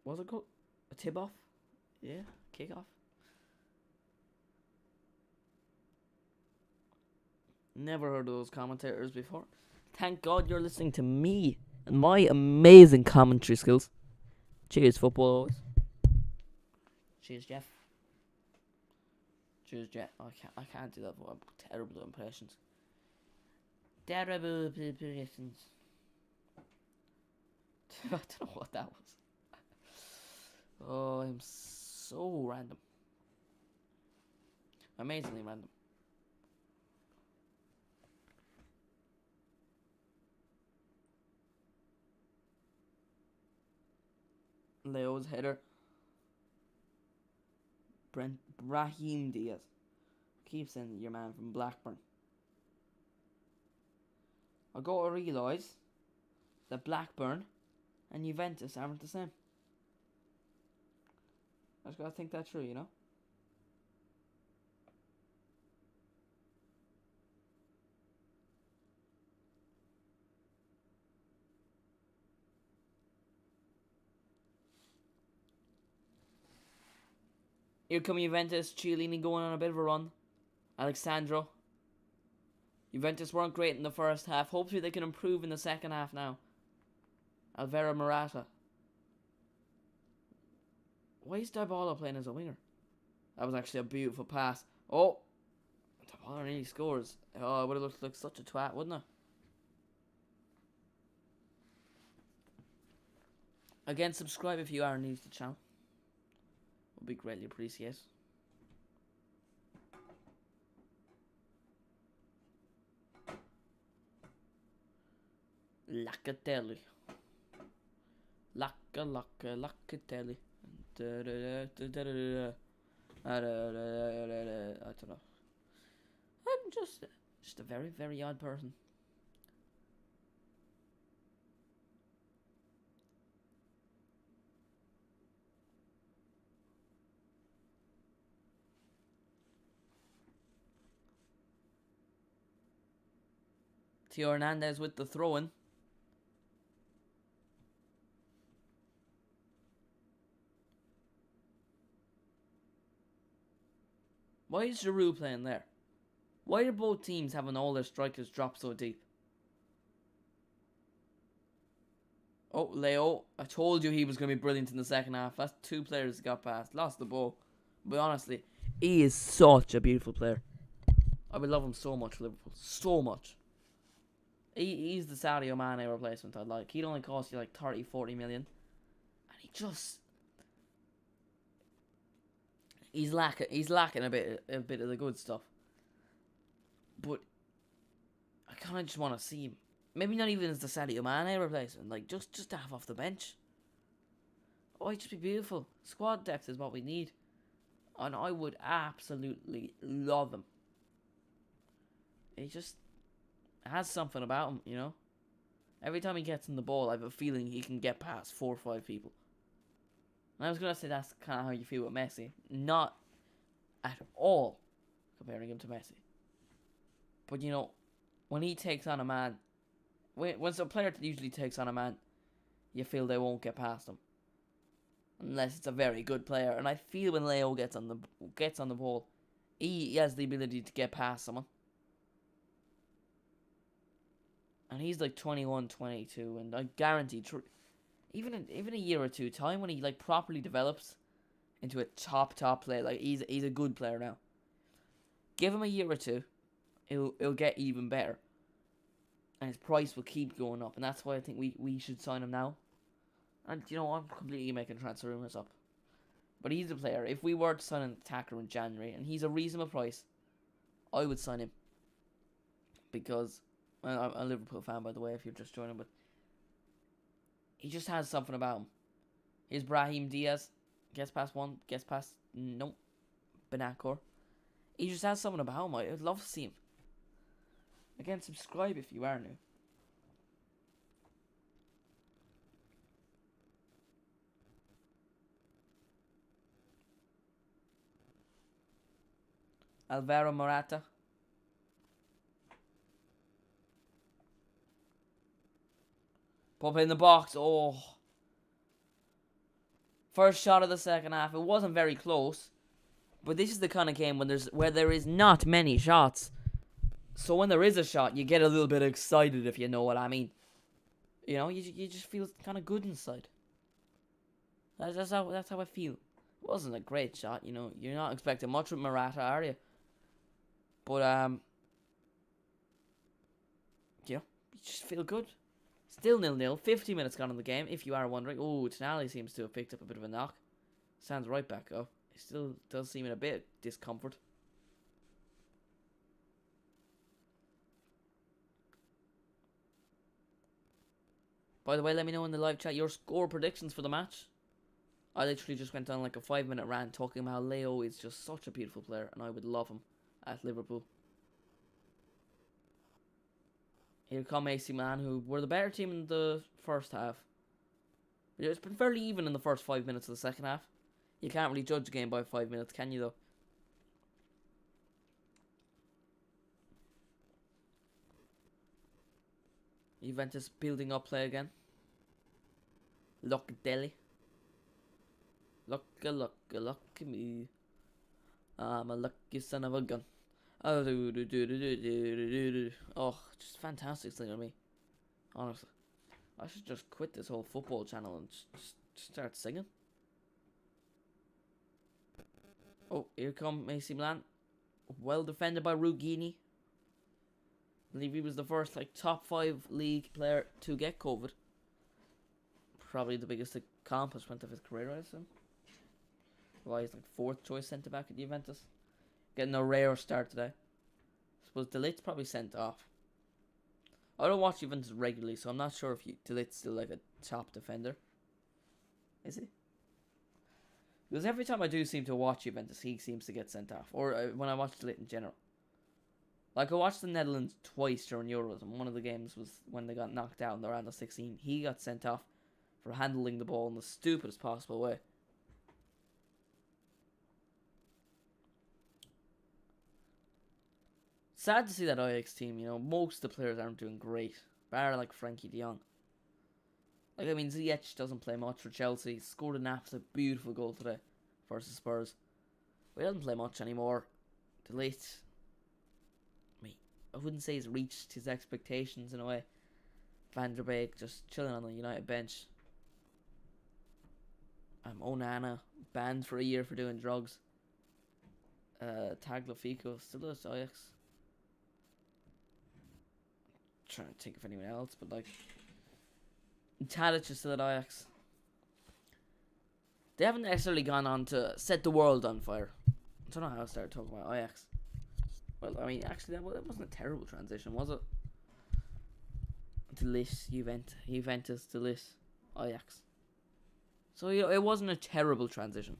what's it called? A tip off? Yeah, kick off. Never heard of those commentators before. Thank God you're listening to me and my amazing commentary skills. Cheers, football always. Cheers, Jeff. Cheers, Jeff. I can't do that. I'm terrible impressions. Terrible impressions. I don't know what that was. Oh, I'm so random. Amazingly random. Leo's header. Brahim Diaz. Keep saying your man from Blackburn. I got to realise that Blackburn and Juventus aren't the same. I just got to think that through, you know? Here come Juventus. Chiellini going on a bit of a run. Alexandro. Juventus weren't great in the first half. Hopefully they can improve in the second half now. Alvaro Morata. Why is Dybala playing as a winger? That was actually a beautiful pass. Oh! Dybala nearly scores. Oh, it would have looked like such a twat, wouldn't it? Again, subscribe if you are new to the channel. Would be greatly appreciated. Locatelli. Locatelli. I don't know. I'm just a very, very odd person. Theo Hernandez with the throw-in. Why is Giroud playing there? Why are both teams having all their strikers drop so deep? Oh, Leo. I told you he was going to be brilliant in the second half. That's two players that got past. Lost the ball. But honestly, he is such a beautiful player. I would love him so much for Liverpool. So much. He's the Sadio Mane replacement I'd like. He'd only cost you like 30, 40 million. And he's lacking a bit of the good stuff. But I kind of just want to see him. Maybe not even as the Sadio Mane replacement. Like, just to have off the bench. Oh, it'd just be beautiful. Squad depth is what we need. And I would absolutely love him. He just has something about him, you know? Every time he gets in the ball, I have a feeling he can get past 4 or 5 people. And I was going to say that's kind of how you feel with Messi. Not at all comparing him to Messi. But, you know, when he takes on a man, once a player usually takes on a man, you feel they won't get past him. Unless it's a very good player. And I feel when Leo gets on the ball, he has the ability to get past someone. And he's like 21, 22, and I guarantee, even a year or two time, when he like properly develops into a top player, like he's a good player now. Give him a year or two, it'll get even better, and his price will keep going up, and that's why I think we should sign him now. And you know, I'm completely making transfer rumors up, but he's a player. If we were to sign an attacker in January, and he's a reasonable price, I would sign him because. I'm a Liverpool fan, by the way, if you're just joining, but he just has something about him. Here's Brahim Diaz. Gets past one. Gets past... Nope. Benacer. He just has something about him. I'd love to see him. Again, subscribe if you are new. Alvaro Morata. Pop in the box. Oh. First shot of the second half. It wasn't very close. But this is the kind of game where there is not many shots. So when there is a shot, you get a little bit excited, if you know what I mean. You know, you just feel kind of good inside. That's how I feel. It wasn't a great shot, you know. You're not expecting much with Morata, are you? But you know, you just feel good. Still 0-0. 50 minutes gone in the game, if you are wondering. Oh, Tonali seems to have picked up a bit of a knock. Stands right back up. He still does seem in a bit of discomfort. By the way, let me know in the live chat your score predictions for the match. I literally just went on like a 5-minute rant talking about how Leo is just such a beautiful player and I would love him at Liverpool. Here come AC Milan, who were the better team in the first half. But it's been fairly even in the first 5 minutes of the second half. You can't really judge a game by 5 minutes, can you though? Juventus building up play again. Locatelli. Look at me. I'm a lucky son of a gun. Oh, just fantastic thing on me. Honestly. I should just quit this whole football channel and just start singing. Oh, here come AC Milan. Well defended by Rugini. I believe he was the first top 5 league player to get COVID. Probably the biggest accomplishment of his career, I assume. Well, he's 4th choice centre back at Juventus. Getting a rare start today. I suppose De Ligt's probably sent off. I don't watch Juventus regularly, so I'm not sure if De Ligt's still a top defender. Is he? Because every time I do seem to watch Juventus, he seems to get sent off. Or when I watch De Ligt in general. I watched the Netherlands twice during Euros, and one of the games was when they got knocked out in the round of 16. He got sent off for handling the ball in the stupidest possible way. Sad to see that Ajax team, you know, most of the players aren't doing great. Bar Frankie de Jong. Ziyech doesn't play much for Chelsea. Scored an absolute beautiful goal today versus Spurs. But he doesn't play much anymore. De Ligt, I wouldn't say he's reached his expectations in a way. Van der Beek just chilling on the United bench. Onana banned for a year for doing drugs. Tagliafico still at Ajax. trying to think of anyone else, but like Tadic is still at Ajax. They haven't necessarily gone on to set the world on fire. I don't know how I started talking about Ajax. Well, I mean, actually, that wasn't a terrible transition, was it? To Lis, Juventus to Lis, Ajax. So it wasn't a terrible transition.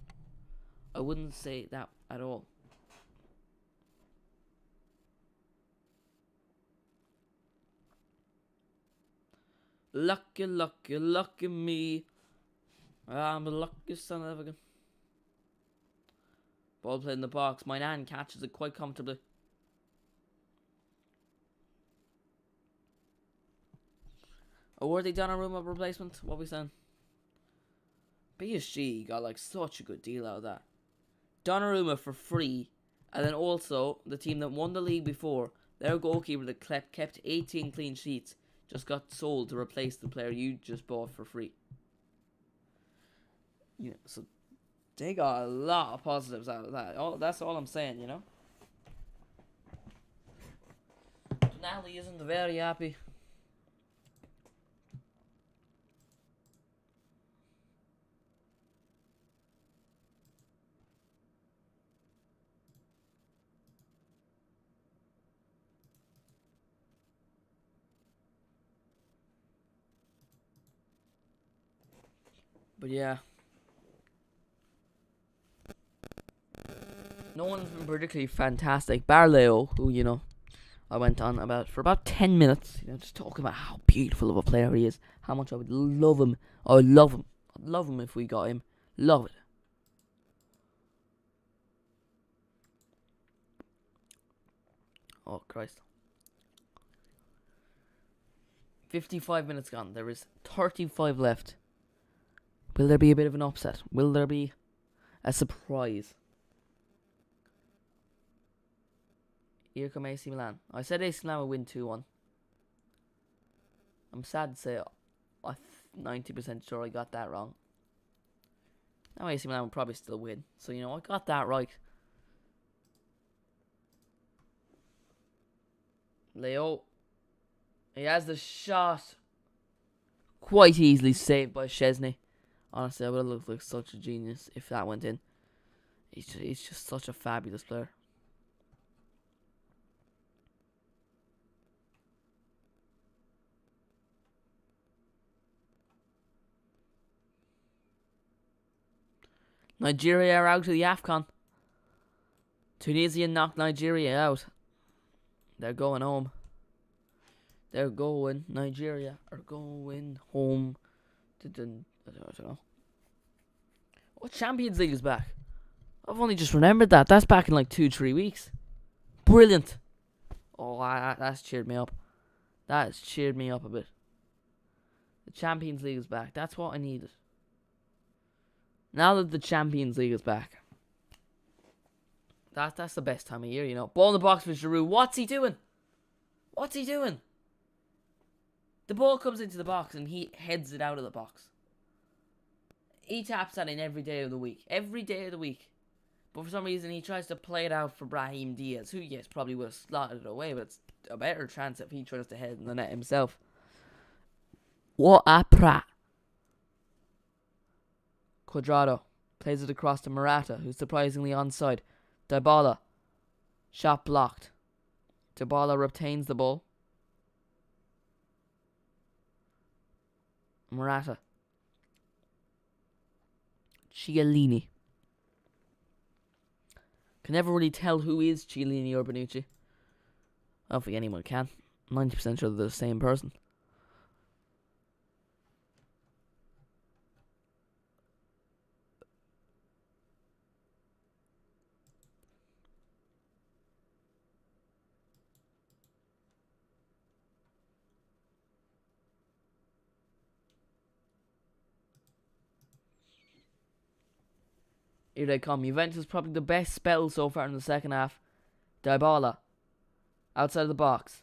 I wouldn't say that at all. Lucky, lucky, lucky me. I'm the luckiest son of a gun. Ball played in the box. My nan catches it quite comfortably. A worthy Donnarumma replacement? What are we saying? PSG got like such a good deal out of that. Donnarumma for free, and then also the team that won the league before, their goalkeeper that kept 18 clean sheets, just got sold to replace the player you just bought for free. You know, so they got a lot of positives out of that. That's all I'm saying, you know. Tonali isn't very happy. But yeah. No one's been particularly fantastic. Bar Leo, who, you know, I went on about for about 10 minutes, you know, just talking about how beautiful of a player he is. How much I would love him. I would love him. I'd love him if we got him. Love it. Oh, Christ. 55 minutes gone. There is 35 left. Will there be a bit of an upset? Will there be a surprise? Here come AC Milan. I said AC Milan will win 2-1. I'm sad to say I'm 90% sure I got that wrong. Now AC Milan will probably still win. So, you know, I got that right. Leo. He has the shot. Quite easily saved by Szczesny. Honestly, I would have looked like such a genius if that went in. He's just such a fabulous player. Nigeria are out of the AFCON. Tunisia knocked Nigeria out. They're going home. Nigeria are going home. I don't know. What Champions League is back? I've only just remembered that. That's back in like 2-3 weeks. Brilliant. Oh, that's cheered me up. That has cheered me up a bit. The Champions League is back. That's what I needed. Now that the Champions League is back. That's the best time of year, you know. Ball in the box for Giroud. What's he doing? The ball comes into the box and he heads it out of the box. He taps that in every day of the week. But for some reason he tries to play it out for Brahim Diaz, who, yes, probably would have slotted it away, but it's a better chance if he tries to head in the net himself. What a prat. Cuadrado plays it across to Morata, who's surprisingly onside. Dybala. Shot blocked. Dybala retains the ball. Morata. Chiellini. Can never really tell who is Chiellini or Bonucci. I don't think anyone can. 90% sure they're the same person. Here they come. Juventus probably the best spell so far in the second half. Dybala. Outside of the box.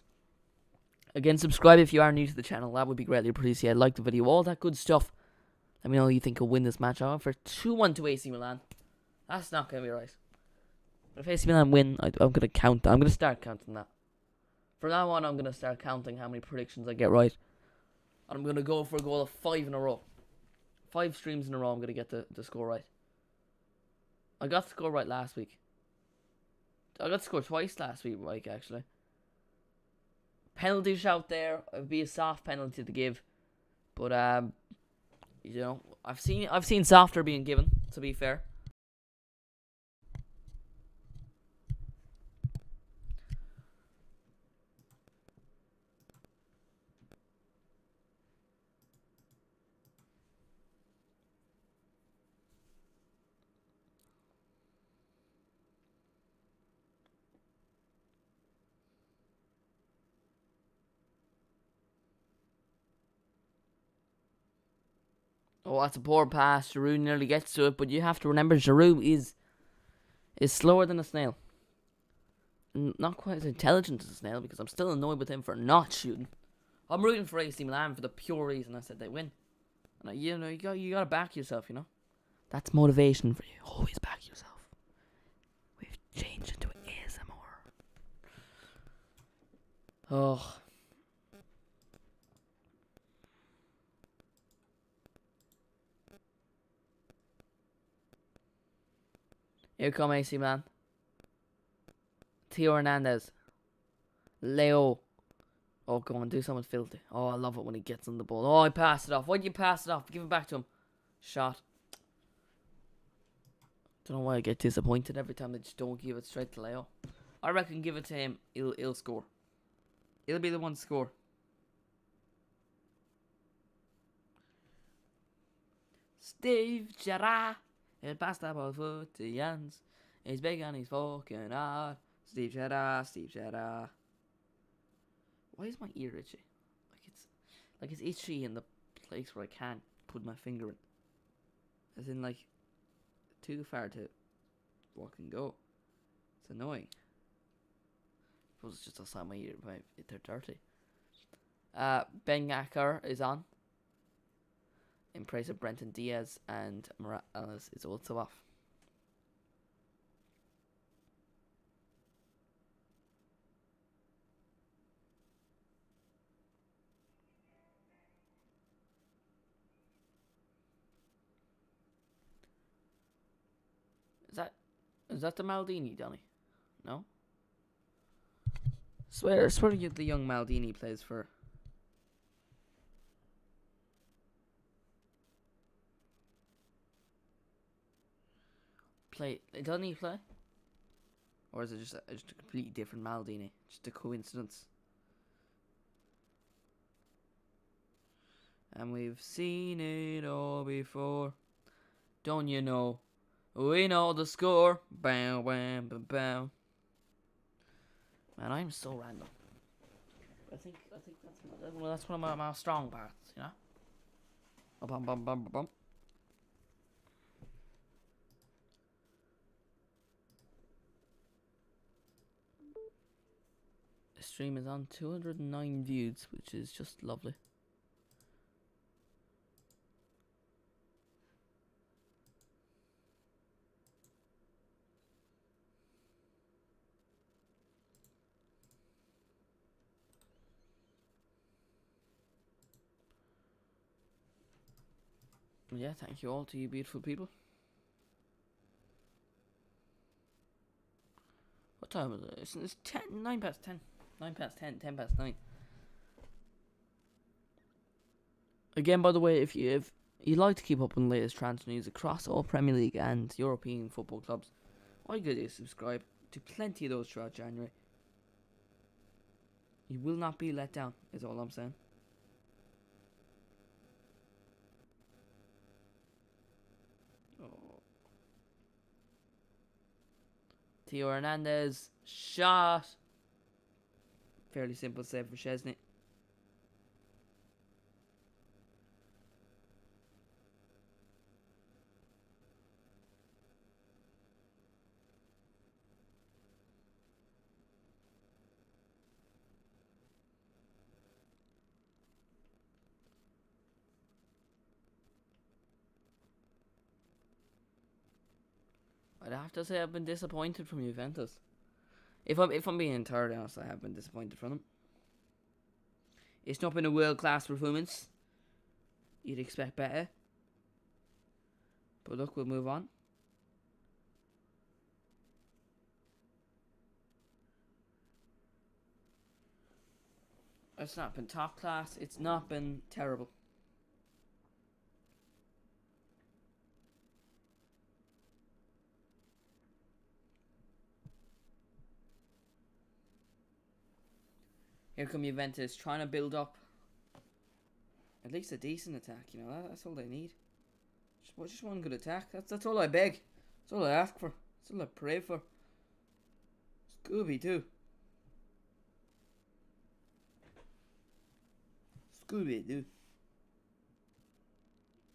Again, subscribe if you are new to the channel. That would be greatly appreciated. Like the video. All that good stuff. Let me know who you think will win this match. I'm for 2-1 to AC Milan. That's not going to be right. But if AC Milan win, I'm going to count that. I'm going to start counting that. From now on, I'm going to start counting how many predictions I get right. And I'm going to go for a goal of 5 in a row. 5 streams in a row, I'm going to get the score right. I got the score right last week. I got the score twice last week, Mike, actually. Penalty shout there. It would be a soft penalty to give. But, you know, I've seen softer being given, to be fair. Oh, that's a poor pass. Giroud nearly gets to it, but you have to remember Giroud is slower than a snail. Not quite as intelligent as a snail, because I'm still annoyed with him for not shooting. I'm rooting for AC Milan for the pure reason I said they win. And you know, you gotta back yourself, you know. That's motivation for you. Always back yourself. We've changed into ASMR. Oh. Here come AC Milan. Theo Hernandez. Leo. Oh, go on, do something filthy. Oh, I love it when he gets on the ball. Oh, I passed it off. Why'd you pass it off? Give it back to him. Shot. Don't know why I get disappointed every time they just don't give it straight to Leo. I reckon give it to him. He'll score. He'll be the one to score. Steve Gerrard. He'll pass that ball foot to Jans. He's big and he's fucking hard. Steve Gerrard, Steve Gerrard. Why is my ear itchy? Like it's itchy in the place where I can't put my finger in. As in, like, too far to fucking go. It's annoying. I suppose it's just outside my ear. They're dirty. Ben Acker is on. In place of Brenton Diaz, and Morales is also off. Is that the Maldini, Donny? No? Swear the young Maldini plays for. Doesn't he play? Or is it just a completely different Maldini? Just a coincidence. And we've seen it all before. Don't you know? We know the score. Bow, bow, bow, bow. Man, I'm so random. I think that's one of my strong parts, you know? Bum, bum, bum, bum. The stream is on 209 views, which is just lovely. Yeah, thank you all to you beautiful people. What time is it? It's 9 past 10. 9 past 10, 10 past 9. Again, by the way, if you'd like to keep up on the latest transfer news across all Premier League and European football clubs, all you gotta do is subscribe to plenty of those throughout January. You will not be let down, is all I'm saying. Theo Hernandez, shot. Fairly simple save for Szczesny. I'd have to say I've been disappointed from Juventus. If I'm being entirely honest, I have been disappointed from them. It's not been a world-class performance. You'd expect better. But look, we'll move on. It's not been top class. It's not been terrible. Here come Juventus trying to build up at least a decent attack. You know, that's all they need. Just one good attack. That's all I beg. That's all I ask for. That's all I pray for. Scooby Doo. Scooby Doo.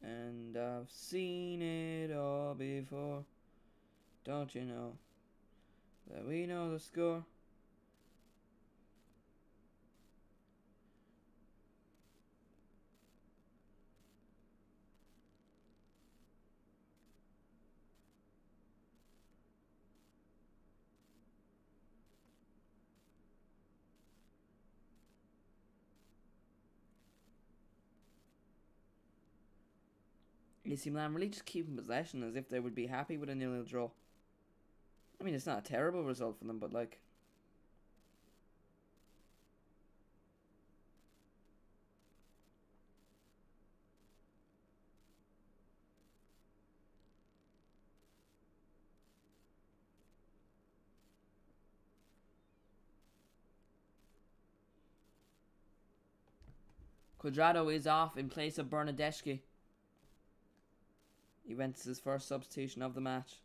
And I've seen it all before. Don't you know that we know the score? AC Milan really just keeping possession as if they would be happy with a 0-0 draw. I mean, it's not a terrible result for them, but like... Quadrado is off in place of Bernardeschi. Juventus' first substitution of the match.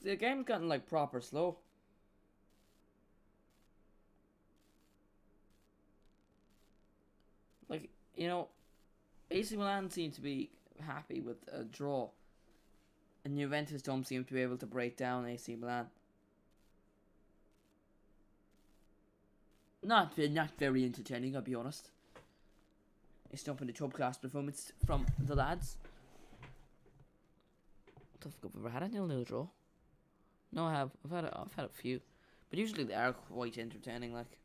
The game's gotten like proper slow. Like, you know, AC Milan seem to be happy with a draw, and Juventus don't seem to be able to break down AC Milan. Not very entertaining, I'll be honest. It's not been a top class performance from the lads. I don't think I've ever had a 0-0 draw. No, I have. I've had a few, but usually they are quite entertaining. Like,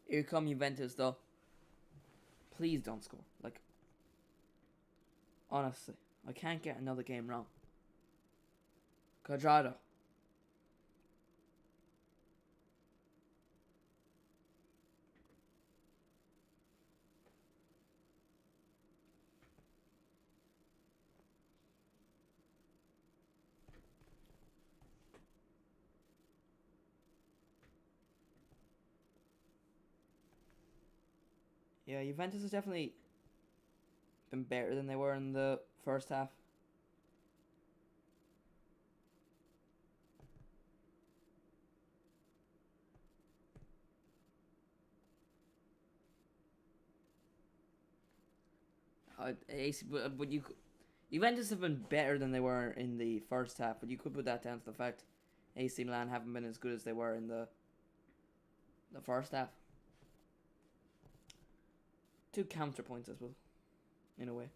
here come Juventus though. Please don't score. Like, honestly, I can't get another game wrong. Quadrado. Yeah, Juventus has definitely been better than they were in the first half. But Juventus have been better than they were in the first half, but you could put that down to the fact AC Milan haven't been as good as they were in the first half. Two counterpoints as well, in a way.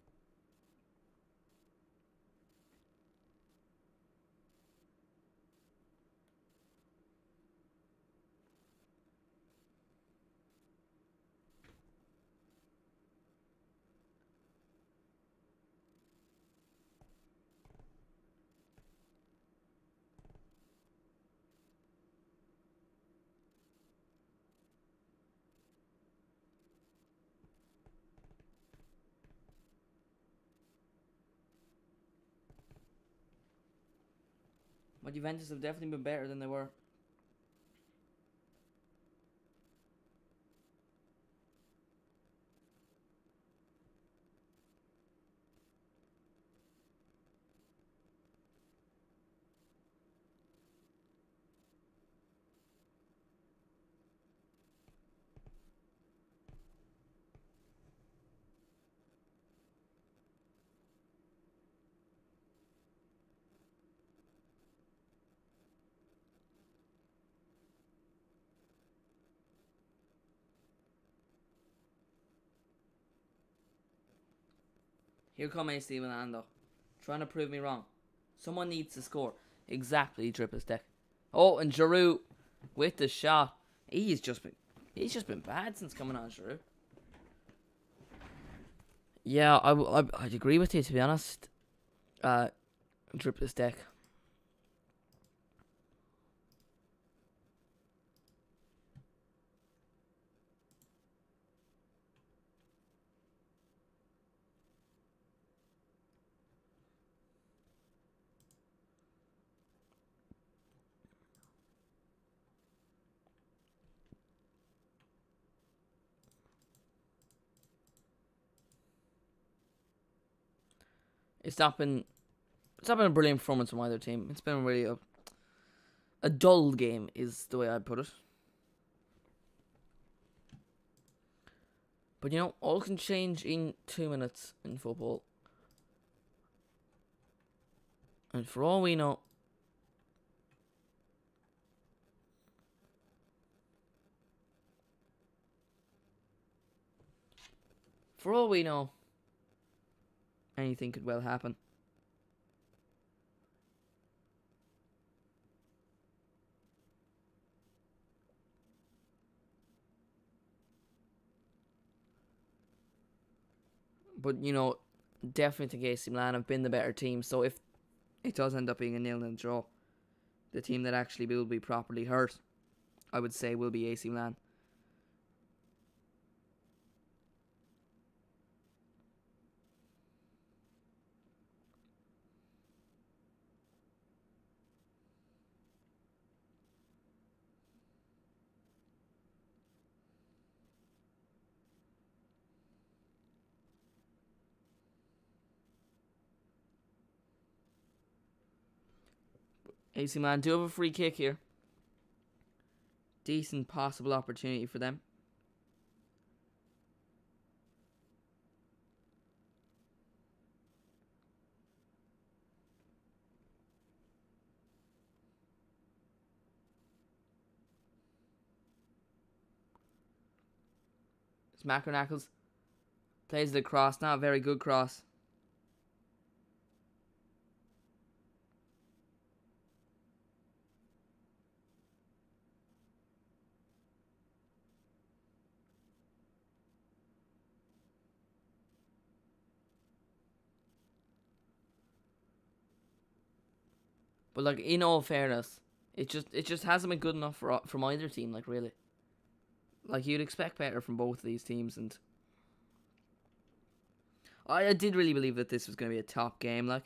But Juventus have definitely been better than they were. Here come AC Milan though, trying to prove me wrong. Someone needs to score. Exactly, triple stick. Oh, and Giroud with the shot. He's just been bad since coming on, Giroud. Yeah, I'd agree with you, to be honest. Uh, triple stick. It's not been it's not been a brilliant performance from either team. It's been really a dull game, is the way I'd put it. But all can change in 2 minutes in football. And for all we know, anything could well happen. But definitely think AC Milan have been the better team. So if it does end up being a 0-0 draw, the team that actually will be properly hurt, I would say, will be AC Milan. AC Milan do have a free kick here. Decent possible opportunity for them. It's Macronacles. Plays the cross. Not a very good cross. But in all fairness, it just hasn't been good enough from either team. Really, you'd expect better from both of these teams, and I did really believe that this was going to be a top game.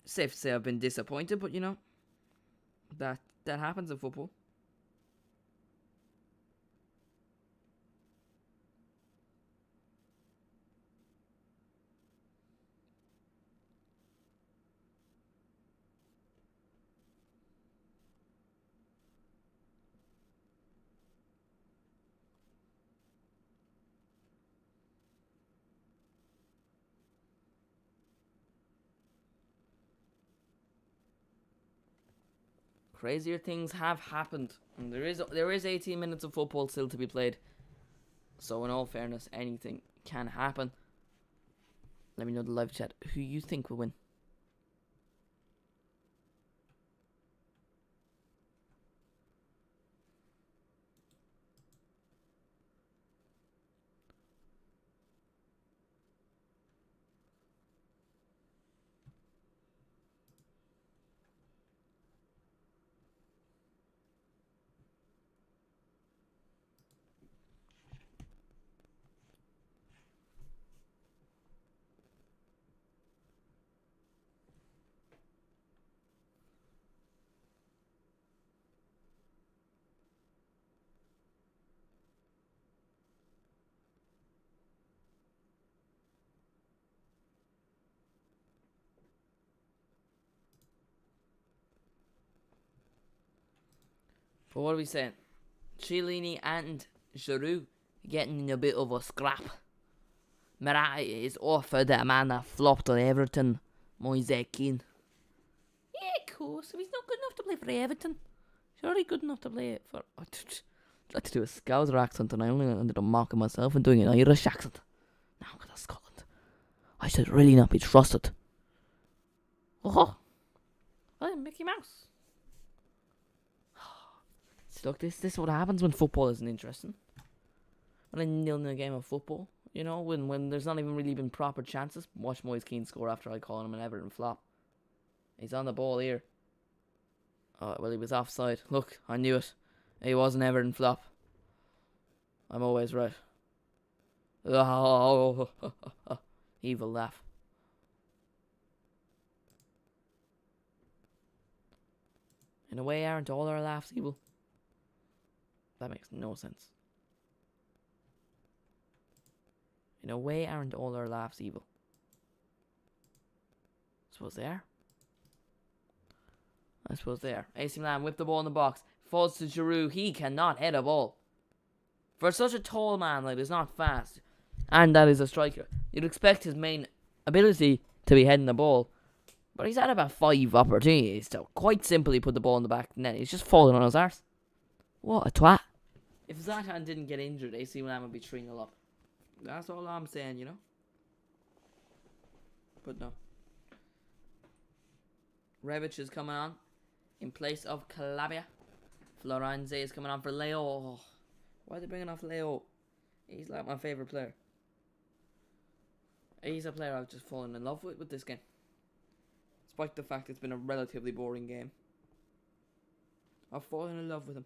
Safe to say I've been disappointed, but that happens in football. Crazier things have happened, and there is 18 minutes of football still to be played. So in all fairness, anything can happen. Let me know in the live chat who you think will win. But what are we saying? Chiellini and Giroud getting in a bit of a scrap. Morata is offered a man that flopped on Everton, Moise Keane. Yeah, of course. If he's not good enough to play for Everton, surely good enough to play for... I tried to do a Scouser accent and I only ended up mocking myself and doing an Irish accent. Now I'm going to Scotland. I should really not be trusted. Oh, well, Mickey Mouse. Look, this is what happens when football isn't interesting. When I nil in a game of football, you know, when there's not even really been proper chances. Watch Moise Keane score after I call him an Everton flop. He's on the ball here. Oh, well, he was offside. Look, I knew it. He was an Everton flop. I'm always right. Oh, evil laugh. In a way, aren't all our laughs evil? That makes no sense. In a way, aren't all our laughs evil? I suppose they are. I suppose they are. AC Milan whip the ball in the box. Falls to Giroud. He cannot head a ball. For such a tall man, like, is not fast. And that is a striker. You'd expect his main ability to be heading the ball. But he's had about 5 opportunities to quite simply put the ball in the back of the net. He's just falling on his arse. What a twat. If Zlatan didn't get injured, AC Milan would be 3-0 up. That's all I'm saying, you know. But no. Rebic is coming on in place of Calabria. Florenzi is coming on for Leo. Oh, why are they bringing off Leo? He's like my favourite player. He's a player I've just fallen in love with this game. Despite the fact it's been a relatively boring game. I've fallen in love with him.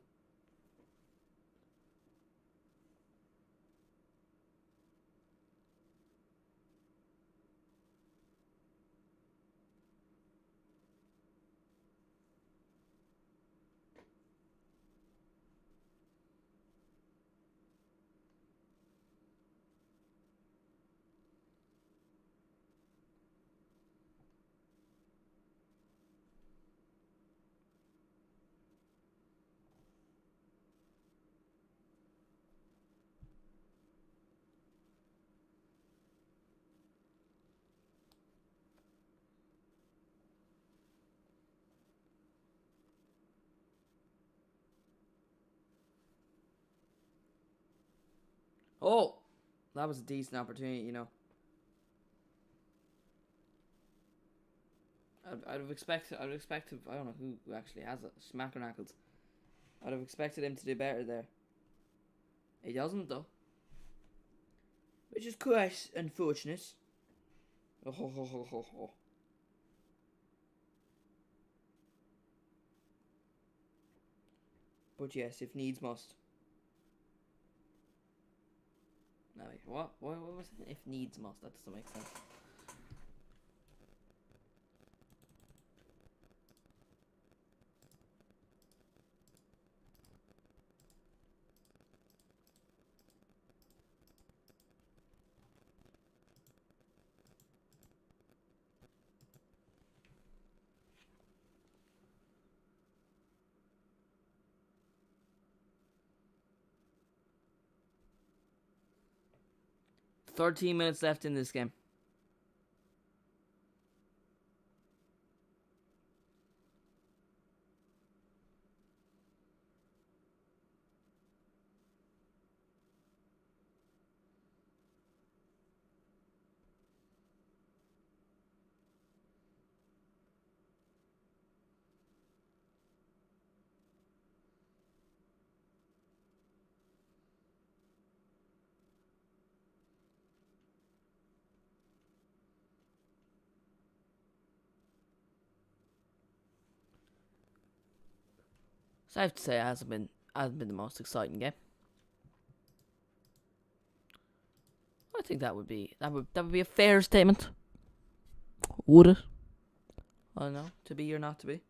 Oh, that was a decent opportunity, you know. I'd have expected, I don't know who actually has it, Smackernacles. I'd have expected him to do better there. He doesn't, though. Which is quite unfortunate. Oh, ho, ho, ho, ho, ho. But yes, if needs must. No, wait, what? What was it? If needs must, that doesn't make sense. "13 minutes left in this game. So I have to say, it hasn't been the most exciting game. I think that would be a fair statement. Would it? I don't know, to be or not to be.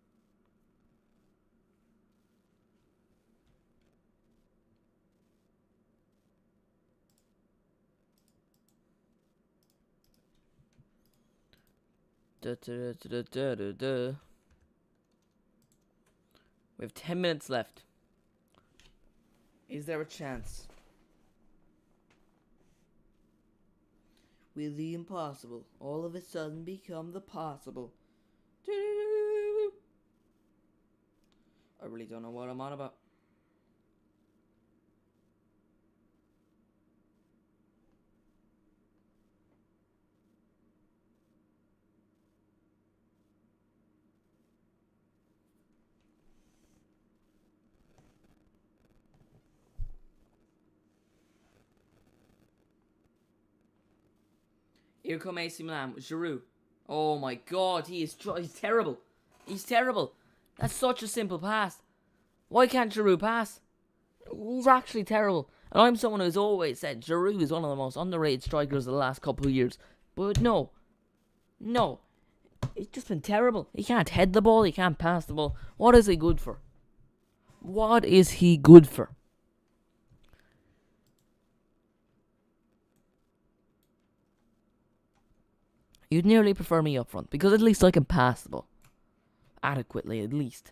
We have 10 minutes left. Is there a chance? Will the impossible all of a sudden become the possible? I really don't know what I'm on about. Here come AC Milan with Giroud. Oh my god, he's terrible. He's terrible. That's such a simple pass. Why can't Giroud pass? He's actually terrible. And I'm someone who's always said Giroud is one of the most underrated strikers of the last couple of years. But no. He's just been terrible. He can't head the ball, he can't pass the ball. What is he good for? What is he good for? You'd nearly prefer me up front, because at least I can pass the ball. Adequately, at least.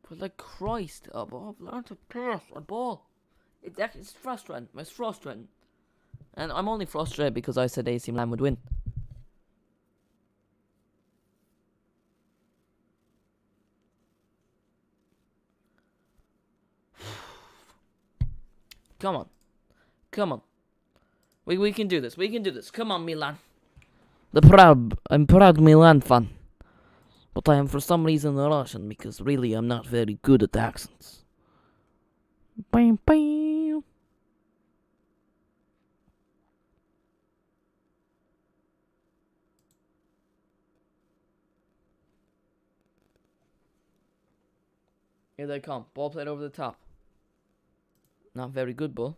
But like Christ, I've learned to pass a ball. It's frustrating. It's frustrating. And I'm only frustrated because I said AC Milan would win. Come on. We can do this. Come on, Milan. I'm proud Milan fan. But I am for some reason Russian because really I'm not very good at accents. Bam, bam. Here they come. Ball played over the top. Not very good, ball.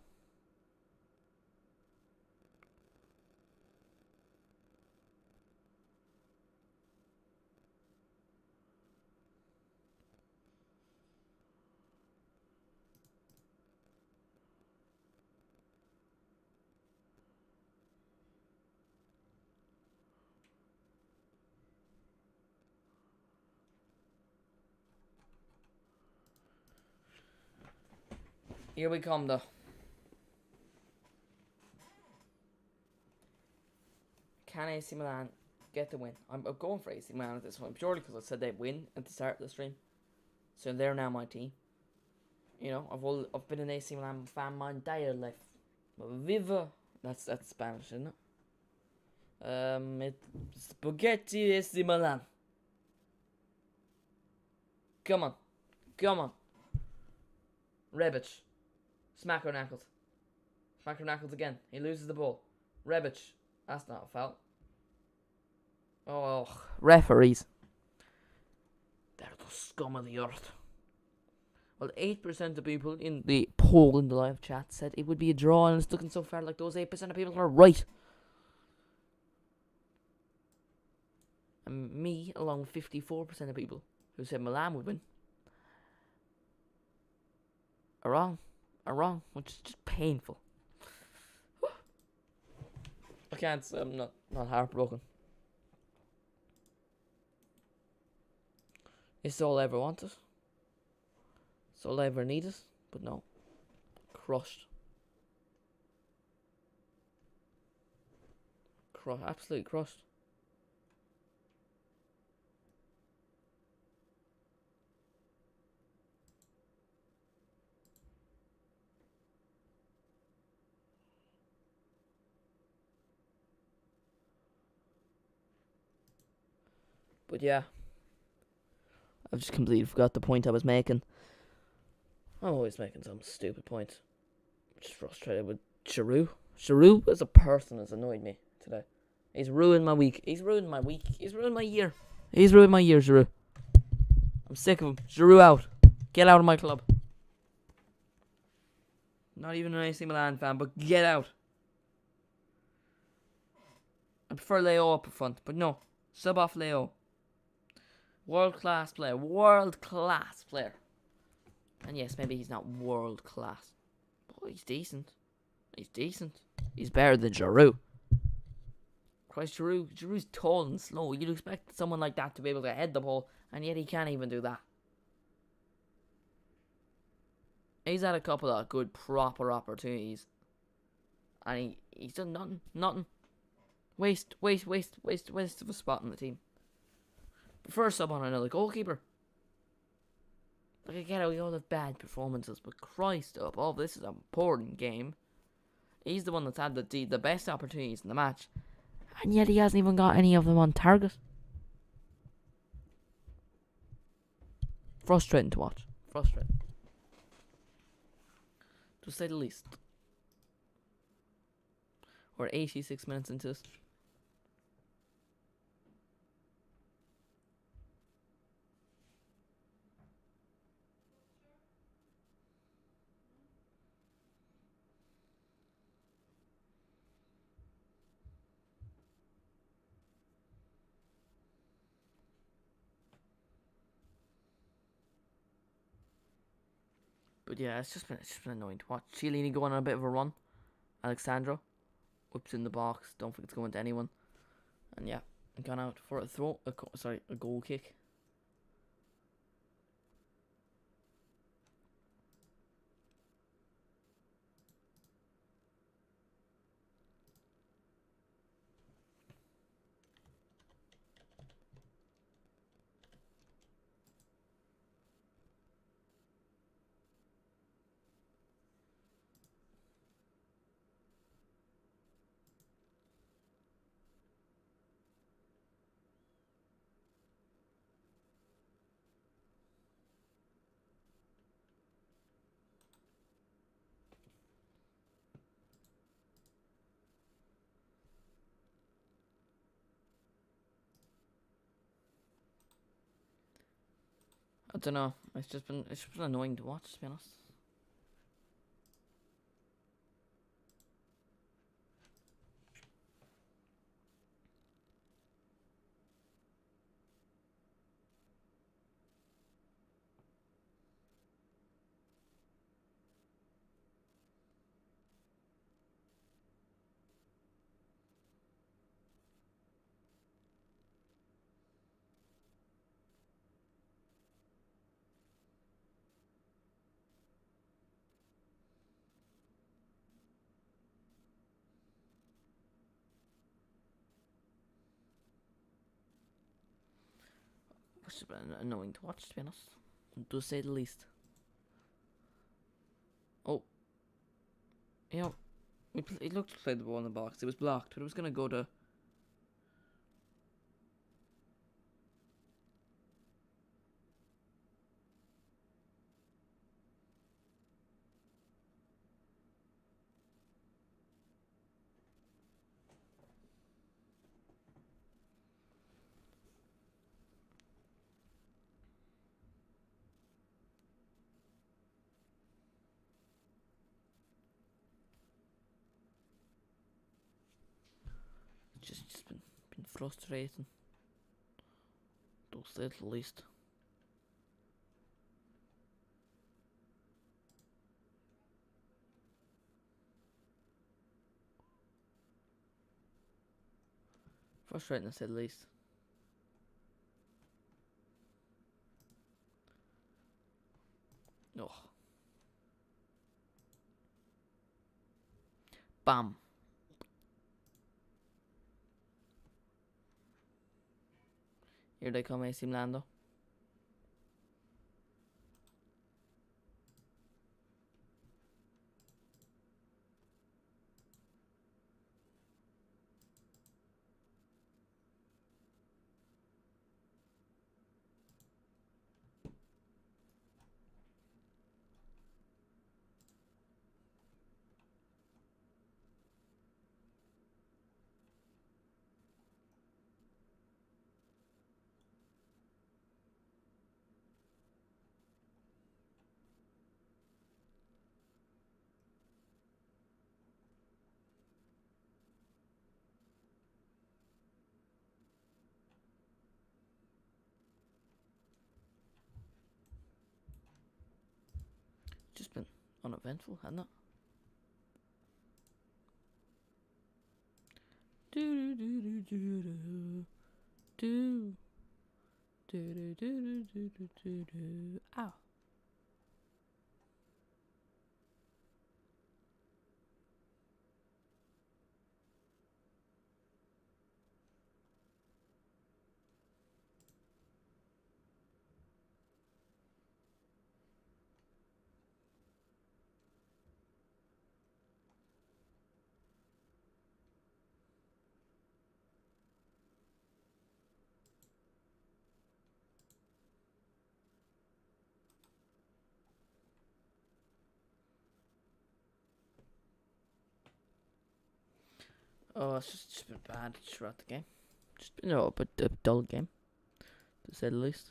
Here we come, though. Can AC Milan get the win? I'm going for AC Milan at this point, purely because I said they'd win at the start of the stream. So they're now my team. You know, I've been an AC Milan fan my entire life. Viva! That's Spanish, isn't it? It's Spaghetti AC Milan. Come on. Rebic. Smack her knuckles again. He loses the ball. Rebic. That's not a foul. Oh, referees. They're the scum of the earth. Well, 8% of people in the poll in the live chat said it would be a draw, and it's looking so far like those 8% of people are right. And me, along with 54% of people who said Milan would win, are wrong, which is just painful. I can't say I'm not heartbroken. It's all I ever wanted. It's all I ever needed. But no. Crushed. Absolutely crushed. But yeah, I've just completely forgot the point I was making. I'm always making some stupid point. I'm just frustrated with Giroud. Giroud as a person has annoyed me today. He's ruined my week. He's ruined my week. He's ruined my year. Giroud. I'm sick of him. Giroud out. Get out of my club. Not even an AC Milan fan, but get out. I prefer Leo up front, but no. Sub off Leo. World class player. And yes, maybe he's not world class, but he's decent. He's decent. He's better than Giroud. Christ, Giroud's tall and slow. You'd expect someone like that to be able to head the ball, and yet he can't even do that. He's had a couple of good proper opportunities, and he's done nothing. Nothing. Waste of a spot in the team. Prefer sub on another goalkeeper. Like, I get how we all have bad performances, but Christ above, this is an important game. He's the one that's had the best opportunities in the match, and yet he hasn't even got any of them on target. Frustrating to watch. Frustrating. To say the least. We're 86 minutes into this. But yeah, it's just been annoying to watch. Chiellini going on a bit of a run. Alexandro whips in the box. Don't think it's going to anyone. And yeah, gone out for a goal kick. I don't know. It's just been annoying to watch, to be honest. It's just been annoying to watch, to be honest. To say the least. Oh. You know, it looked to play the ball in the box. It was blocked, but it was going to go to... Just been frustrating. To say the least. Frustrating to say the least. Oh. Bam. Here they come, AC Milan though. uneventful, hadn't it? Do do do do do do do do do do do do do. Ow. Oh, it's just been bad throughout the game. Just been a bit a dull game, to say the least.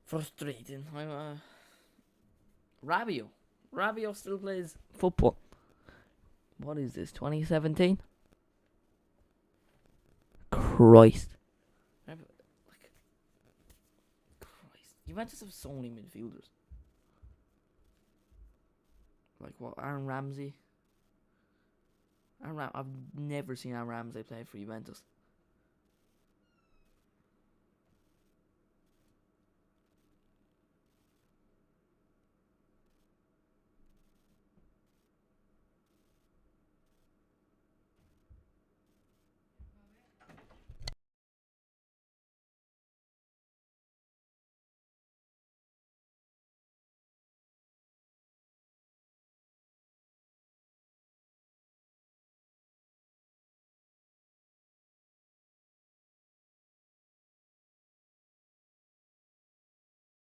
Frustrating. I'm Rabio. Rabio still plays football. What is this? 2017. Christ. Christ. Juventus have so many midfielders. Like what? Aaron Ramsey. I've never seen Aaron Ramsey play for Juventus.